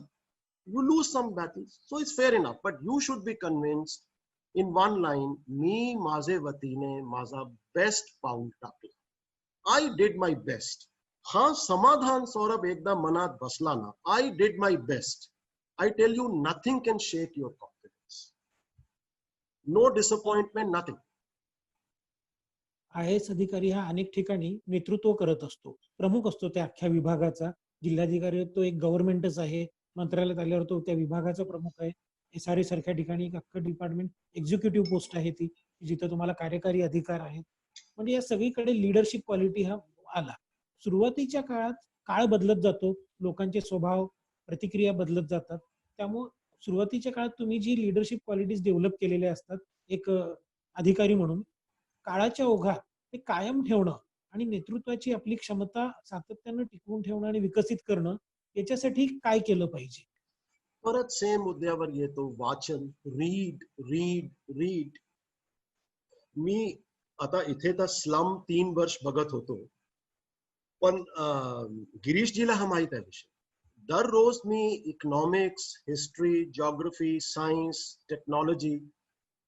you lose some battles. So it's fair enough. But you should be convinced in one line, मी माझे वतीने माझा best पाऊल टाकला. I did my best. हा समाधान सौरभ एकदा मनात बसला ना, I did my best. I tell you, nothing can shake your confidence. No disappointment, nothing. IAS अधिकारी हा अनेक ठिकाणी नेतृत्व करत असतो, प्रमुख असतो त्या अख्ख्या विभागाचा. जिल्हाधिकारी तो एक गव्हर्नमेंटच आहे, मंत्रालयात आल्यावर तो त्या विभागाचा प्रमुख आहे. SRA सारख्या ठिकाणी एक अख्खं डिपार्टमेंट एक्झिक्युटिव्ह पोस्ट आहे ती, जिथे तुम्हाला कार्यकारी अधिकार आहेत. म्हणजे या सगळीकडे लिडरशिप क्वालिटी हा आला. सुरुवातीच्या काळात काळ बदलत जातो, लोकांचे स्वभाव प्रतिक्रिया बदलत जातात. त्यामुळे सुरुवातीच्या काळात तुम्ही जी लिडरशिप क्वालिटीज डेव्हलप केलेल्या असतात एक अधिकारी म्हणून, काळाच्या ओघात ते कायम ठेवणं आणि नेतृत्वाची आपली क्षमता सातत्यानं टिकवून ठेवणं आणि विकसित करणं, याच्यासाठी काय केलं पाहिजे? परत सेम मुद्द्यावर येतो, वाचन. Read read read. मी आता इथे तर स्लम 3 वर्ष बघत होतो, पण गिरीशजीला हा माहित आहे विषय. दररोज मी economics, history, geography, science, technology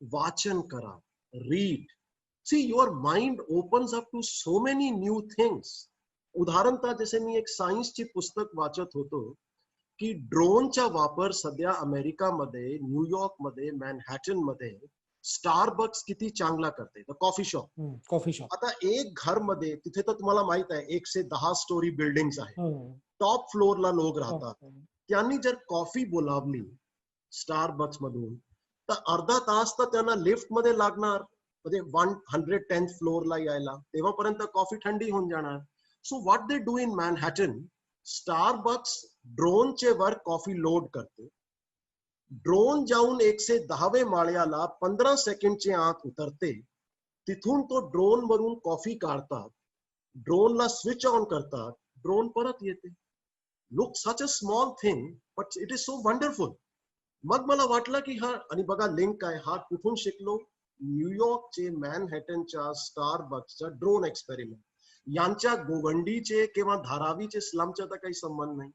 वाचन करा, read. See your mind opens up to so many new things. उदाहरणतः जसे मी एक सायन्सची पुस्तक वाचत होतो की ड्रोनचा वापर सध्या अमेरिकामध्ये, न्यूयॉर्कमध्ये, मॅनहॅटनमध्ये स्टारबक्स किती चांगला करते, कॉफी शॉप. Coffee shop. आता एक घरमध्ये तिथे तर तुम्हाला माहित आहे 1 से 10 स्टोरी बिल्डिंग्स आहे, टॉप फ्लोअरला लोक राहतात. त्यांनी जर कॉफी बोलावली स्टारबक्स मधून तर अर्धा तास तर त्यांना लिफ्ट मध्ये लागणार, म्हणजे 110th फ्लोअरला यायला, तेव्हापर्यंत कॉफी थंडी होऊन जाणार. So what they do in Manhattan, Starbucks ड्रोनचे वर कॉफी लोड करते. ड्रोन जाऊन 110वे माळ्याला 15 सेकंडच्या आत उतरते. तिथून तो ड्रोन वरून कॉफी काढतात, ड्रोनला स्विच ऑन करतात, ड्रोन परत येते. Look such a small thing but it is so wonderful. मग मला वाटलं की हा, आणि बघा लिंक आहे, हा कुठून शिकलो, न्यूयॉर्कचे मॅनहॅटनच्या स्टारबक्सचा ड्रोन एक्सपेरिमेंट. यांच्या गोवंडीचे किंवा धारावीचे स्लमचा तर काही संबंध नाही.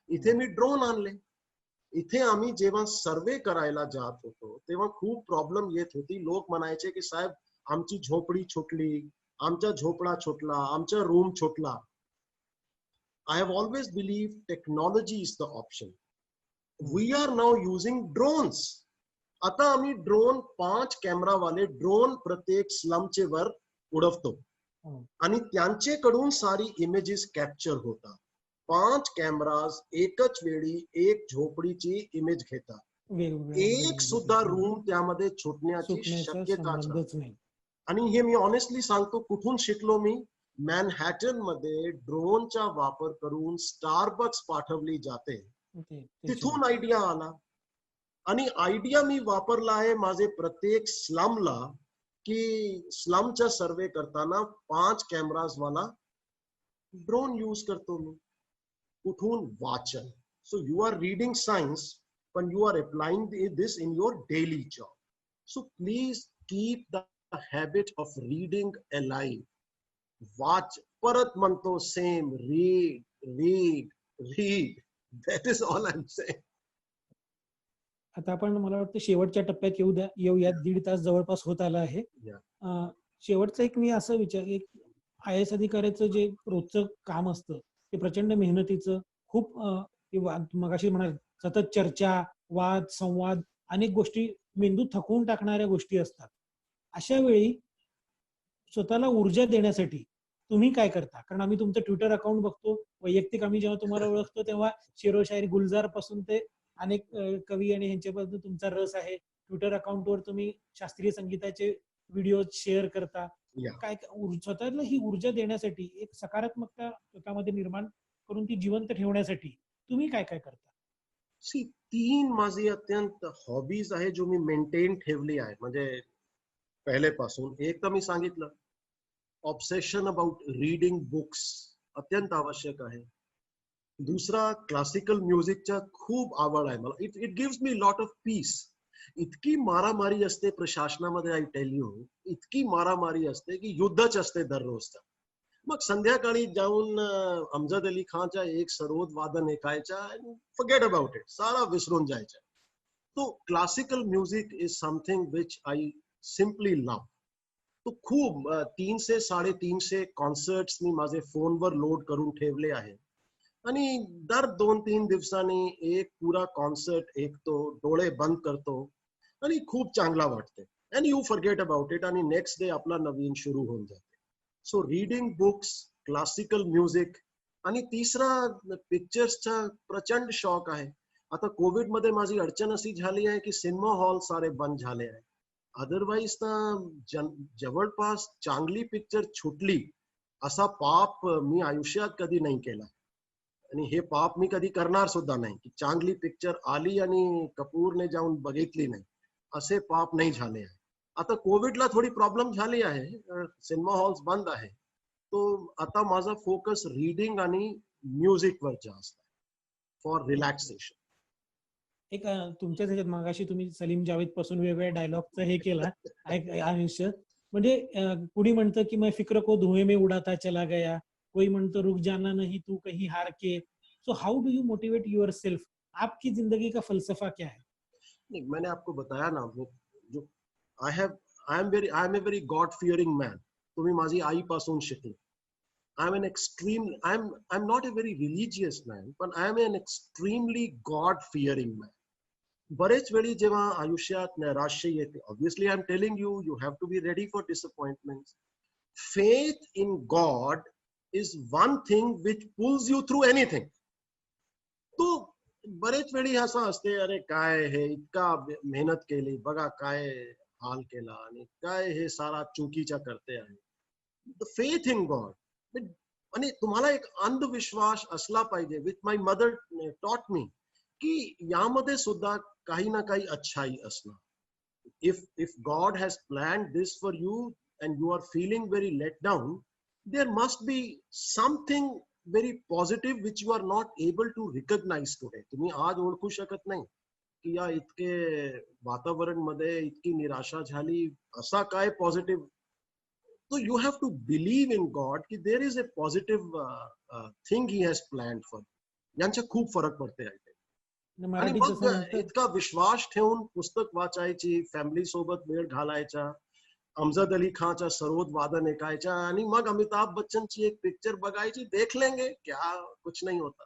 इथे मी ड्रोन आणले. इथे आम्ही जेव्हा सर्वे करायला जात होतो तेव्हा खूप प्रॉब्लेम येत होती. लोक म्हणायचे की साहेब आमची झोपडी छोटली, आमचा झोपडा छोटला, आमचा रूम छोटला. I have always believed technology is the option. We are now using drones. आता आम्ही ड्रोन 5 कॅमेरा वाले ड्रोन प्रत्येक स्लमचे वर उडवतो आणि त्यांच्याकडून सारी इमेजेस कॅप्चर होतात. 5 कॅमेराज एकच वेळी एक झोपडीची इमेज घेतात. एक सुद्धा रूम त्यामध्ये छुटण्याची शक्यताच नाही. आणि हे मी ऑनेस्टली सांगतो, कुठून शिकलो मी, मॅनहॅटन मध्ये ड्रोनचा वापर करून स्टारबक्स पाठवली जाते, तिथून आयडिया आला. आणि आयडिया मी वापरला आहे माझे प्रत्येक स्लमला, की स्लमचा सर्वे करताना 5 कॅमेराज वाला ड्रोन यूज करतो मी. कुठून? वाचन. So you are reading science पण you are applying this in your daily job. So please keep the habit of reading alive. वाच. परत म्हणतो same, read read read. That is all I am saying. आता आपण मला वाटतं शेवटच्या टप्प्यात येऊयात. 1.5 तास जवळपास होत आला आहे. शेवटचं एक मी असं एक IAS अधिकाऱ्याचं जे रोजचं काम असतं ते प्रचंड मेहनतीचं, खूप मगाशी म्हणाल सतत चर्चा, वाद, संवाद, अनेक गोष्टी मेंदू थकवून टाकणाऱ्या गोष्टी असतात. अशा वेळी स्वतःला ऊर्जा देण्यासाठी तुम्ही काय करता? कारण आम्ही तुमचं ट्विटर अकाउंट बघतो, वैयक्तिक आम्ही जेव्हा तुम्हाला ओळखतो तेव्हा शेरो शायरी गुलजार पासून ते अनेक कवी आणि ह्यांच्याबद्दल तुमचा रस आहे. ट्विटर अकाउंटवर तुम्ही शास्त्रीय संगीताचे व्हिडिओ शेअर करता. काय स्वतःला ही ऊर्जा देण्यासाठी, एक सकारात्मकता स्वतःमध्ये निर्माण करून ती जिवंत ठेवण्यासाठी तुम्ही काय काय करता? 3 माझी अत्यंत हॉबीज आहे जो मी मेंटेन ठेवली आहे, म्हणजे पहिलेपासून. एक तर मी सांगितलं, ऑब्सेशन अबाउट रीडिंग बुक्स अत्यंत आवश्यक आहे. दुसरा, क्लासिकल म्युझिकच्या खूप आवड आहे मला. It gives me lot of peace. इतकी मारामारी असते प्रशासनामध्ये, आय टेल यू, इतकी मारामारी असते की युद्धच असते दररोजचं. मग संध्याकाळी जाऊन अमजद अली खानचा एक सरोद वादन ऐकायचा, फॉरगेट अबाउट इट, सारा विसरून जायचा. तो classical music is something which I simply love. तो खूप 300 350 कॉन्सर्ट्स मी माझे फोनवर लोड करून ठेवले आहे. आणि दर 2-3 दिवसांनी एक पुरा कॉन्सर्ट ऐकतो, डोळे बंद करतो आणि खूप चांगला वाटते. And you forget about it आणि नेक्स्ट डे आपला नवीन सुरू होऊन जाते. So reading books, classical music. आणि तिसरा, पिक्चर्सचा प्रचंड शौक आहे. आता कोविड मध्ये माझी अडचण अशी झाली आहे की सिनेमा हॉल सारे बंद झाले आहे. अदरवाईज तर जवळपास चांगली पिक्चर छुटली असा पाप मी आयुष्यात कधी नाही केला. आणि हे पाप मी कधी करणार सुद्धा नाही की चांगली पिक्चर आली आणि कपूरने जाऊन बघितली नाही. असे पाप नाही झाले आहे. आता कोविडला थोडी प्रॉब्लेम झाली आहे, सिनेमा हॉल्स बंद आहे. तो आता माझा फोकस रीडिंग आणि म्युझिकवर जास्त आहे फॉर रिलॅक्सेशन. एक तुमच्याच ह्याच्यात मगाशी तुम्ही सलीम जावेद पासून वेगवेगळ्या डायलॉगचं हे केला आयुष्य. म्हणजे कुणी म्हणतं की मैं फिक्र को धुएं में उड़ाता चला गया, कोई म्हणतं रुक जाना नहीं तू कहीं हार के. So how do you motivate yourself? आपकी जिंदगी का फलसफा क्या है? नहीं, मैंने आपको बताया ना, वो जो I am a very god fearing man. तुम्ही माझी आईपासून शिकले. I'm not a very religious man, but I am an extremely God fearing man. बरेच वेळी जेव्हा आयुष्यात नैराश्य येते, obviously I'm telling you, you have to be ready for disappointments. Faith in God is one thing which pulls you through anything. तो बरेच वेळी असं असते, अरे काय हे इतका मेहनत केली, बघा काय हाल केला आणि काय हे सारा चुकीच्या करते आहे. The faith in God. आणि तुम्हाला एक अंधविश्वास असला पाहिजे. With my mother taught me की यामध्ये सुद्धा काही ना काही अच्छाई असणार. if God has planned this for you and you are feeling very let down, there must be something very positive which you are not able to recognize today. तुम्ही आज ओळखू शकत नाही की या इतके वातावरण मध्ये इतकी निराशा झाली, असा काय positive. So you have to believe in God कि there is a positive thing he has planned for. यांच्या खूप फरक पडते आहे. आणि मराठीत मग जसं म्हणतात, इतका विश्वास ठेवून पुस्तक वाचायची, फॅमिली सोबत वेळ घालायचा, अमजद अली खानचा सरोद वादन ऐकायचा आणि मग अमिताभ बच्चनची एक पिक्चर बघायची, देख लेंगे क्या कुछ नहीं होता.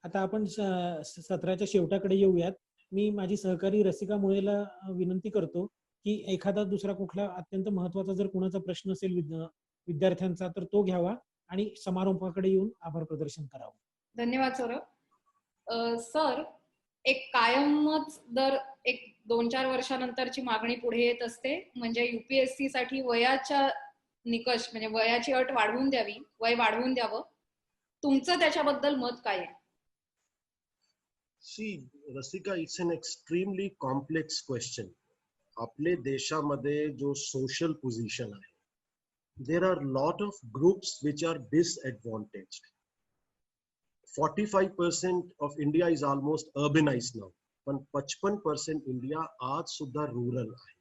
आता आपण सत्राच्या शेवटाकडे येऊयात. मी माझी सहकारी रसिका मुळेला विनंती करतो की एखादा दुसरा कुठला अत्यंत महत्वाचा जर कोणाचा प्रश्न असेल विद्यार्थ्यांचा तर तो घ्यावा आणि समारोपाकडे येऊन आभार प्रदर्शन करावं. धन्यवाद सौरभ. सर, एक कायमच दर एक 2-4 वर्षानंतरची मागणी पुढे येत असते, म्हणजे युपीएससी साठी वयाच्या निकष म्हणजे वयाची अट वाढवून द्यावी, वय वाढवून द्यावं. तुमचं त्याच्याबद्दल मत काय आहे? See, Rasika, it's an extremely complex question. आपले देशामध्ये जो सोशल पोझिशन आहे, there are lot of groups which are disadvantaged. 45% of India is almost urbanized now, पण 55% इंडिया आज सुद्धा रूरल आहे.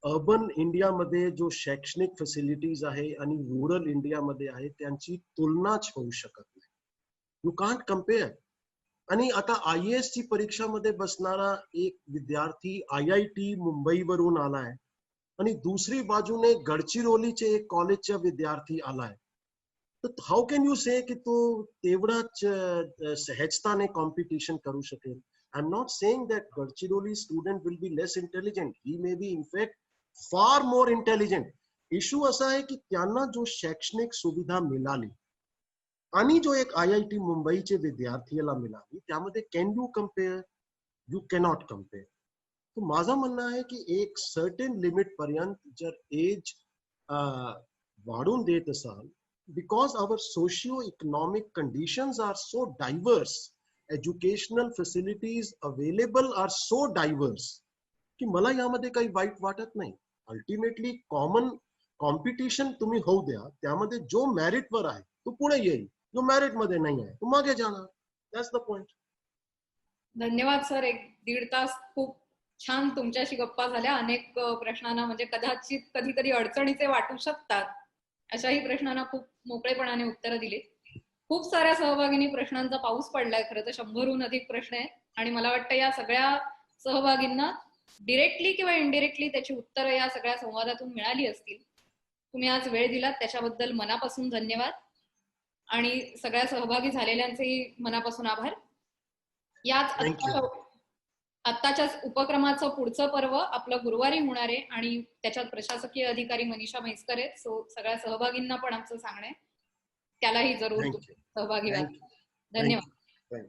अर्बन इंडिया मध्ये जो शैक्षणिक फॅसिलिटीज आहे आणि रूरल इंडिया मध्ये आहे त्यांची तुलनाच होऊ शकत नाही. You can't compare. आणि आता IAS ची परीक्षामध्ये बसणारा एक विद्यार्थी IIT मुंबईवरून आलाय आणि दुसरी बाजूने गडचिरोलीचे एक कॉलेजचा विद्यार्थी आलाय, तर हाऊ कॅन यू से की तो तेवढाच सहजताने कॉम्पिटिशन करू शकेल? I am not saying that Gadchiroli student will be less intelligent. He may be in fact फार मोर इंटेलिजंट. इश्यू असा आहे की त्यांना जो शैक्षणिक सुविधा मिळाली आणि जो एक IIT मुंबईचे विद्यार्थीला मिळाली, त्यामध्ये can you compare? You cannot compare. तर माझं म्हणणं आहे की एक सर्टन लिमिट पर्यंत जर एज वाढून देत असाल, because our socio economic conditions are so diverse, educational facilities available are so diverse, की मला यामध्ये काही वाईट वाटत नाही. अल्टिमेटली कॉमन कॉम्पिटिशन तुम्ही होऊ द्या, त्यामध्ये जो मेरिटवर आहे तो पुढे येईल, जो मेरिट मध्ये नाही आहे तो मागे जाणार. That's the point. धन्यवाद सर. 1-1.5 तास खूप छान तुमच्याशी गप्पा झाल्या. अनेक प्रश्नांना म्हणजे कदाचित कधी अडचणीचे वाटू शकतात अशाही प्रश्नांना खूप मोकळेपणाने उत्तरं दिली. खूप साऱ्या सहभागींनी प्रश्नांचा पाऊस पडलाय. खरं तर 100हून अधिक प्रश्न आहेत आणि मला वाटतं या सगळ्या सहभागींना डिरेक्टली किंवा इनडिरेक्टली त्याची उत्तरं या सगळ्या संवादातून मिळाली असतील. तुम्ही आज वेळ दिलात त्याच्याबद्दल मनापासून धन्यवाद आणि सगळ्या सहभागी झालेल्यांचेही मनापासून आभार. याच आत्ताच्याच उपक्रमाचं पुढचं पर्व आपलं गुरुवारी होणार आहे आणि त्याच्यात प्रशासकीय अधिकारी मनीषा म्हैसकर आहेत. सो सगळ्या सहभागींना पण आमचं सांगणं आहे त्यालाही जरूर सहभागी व्हा. धन्यवाद.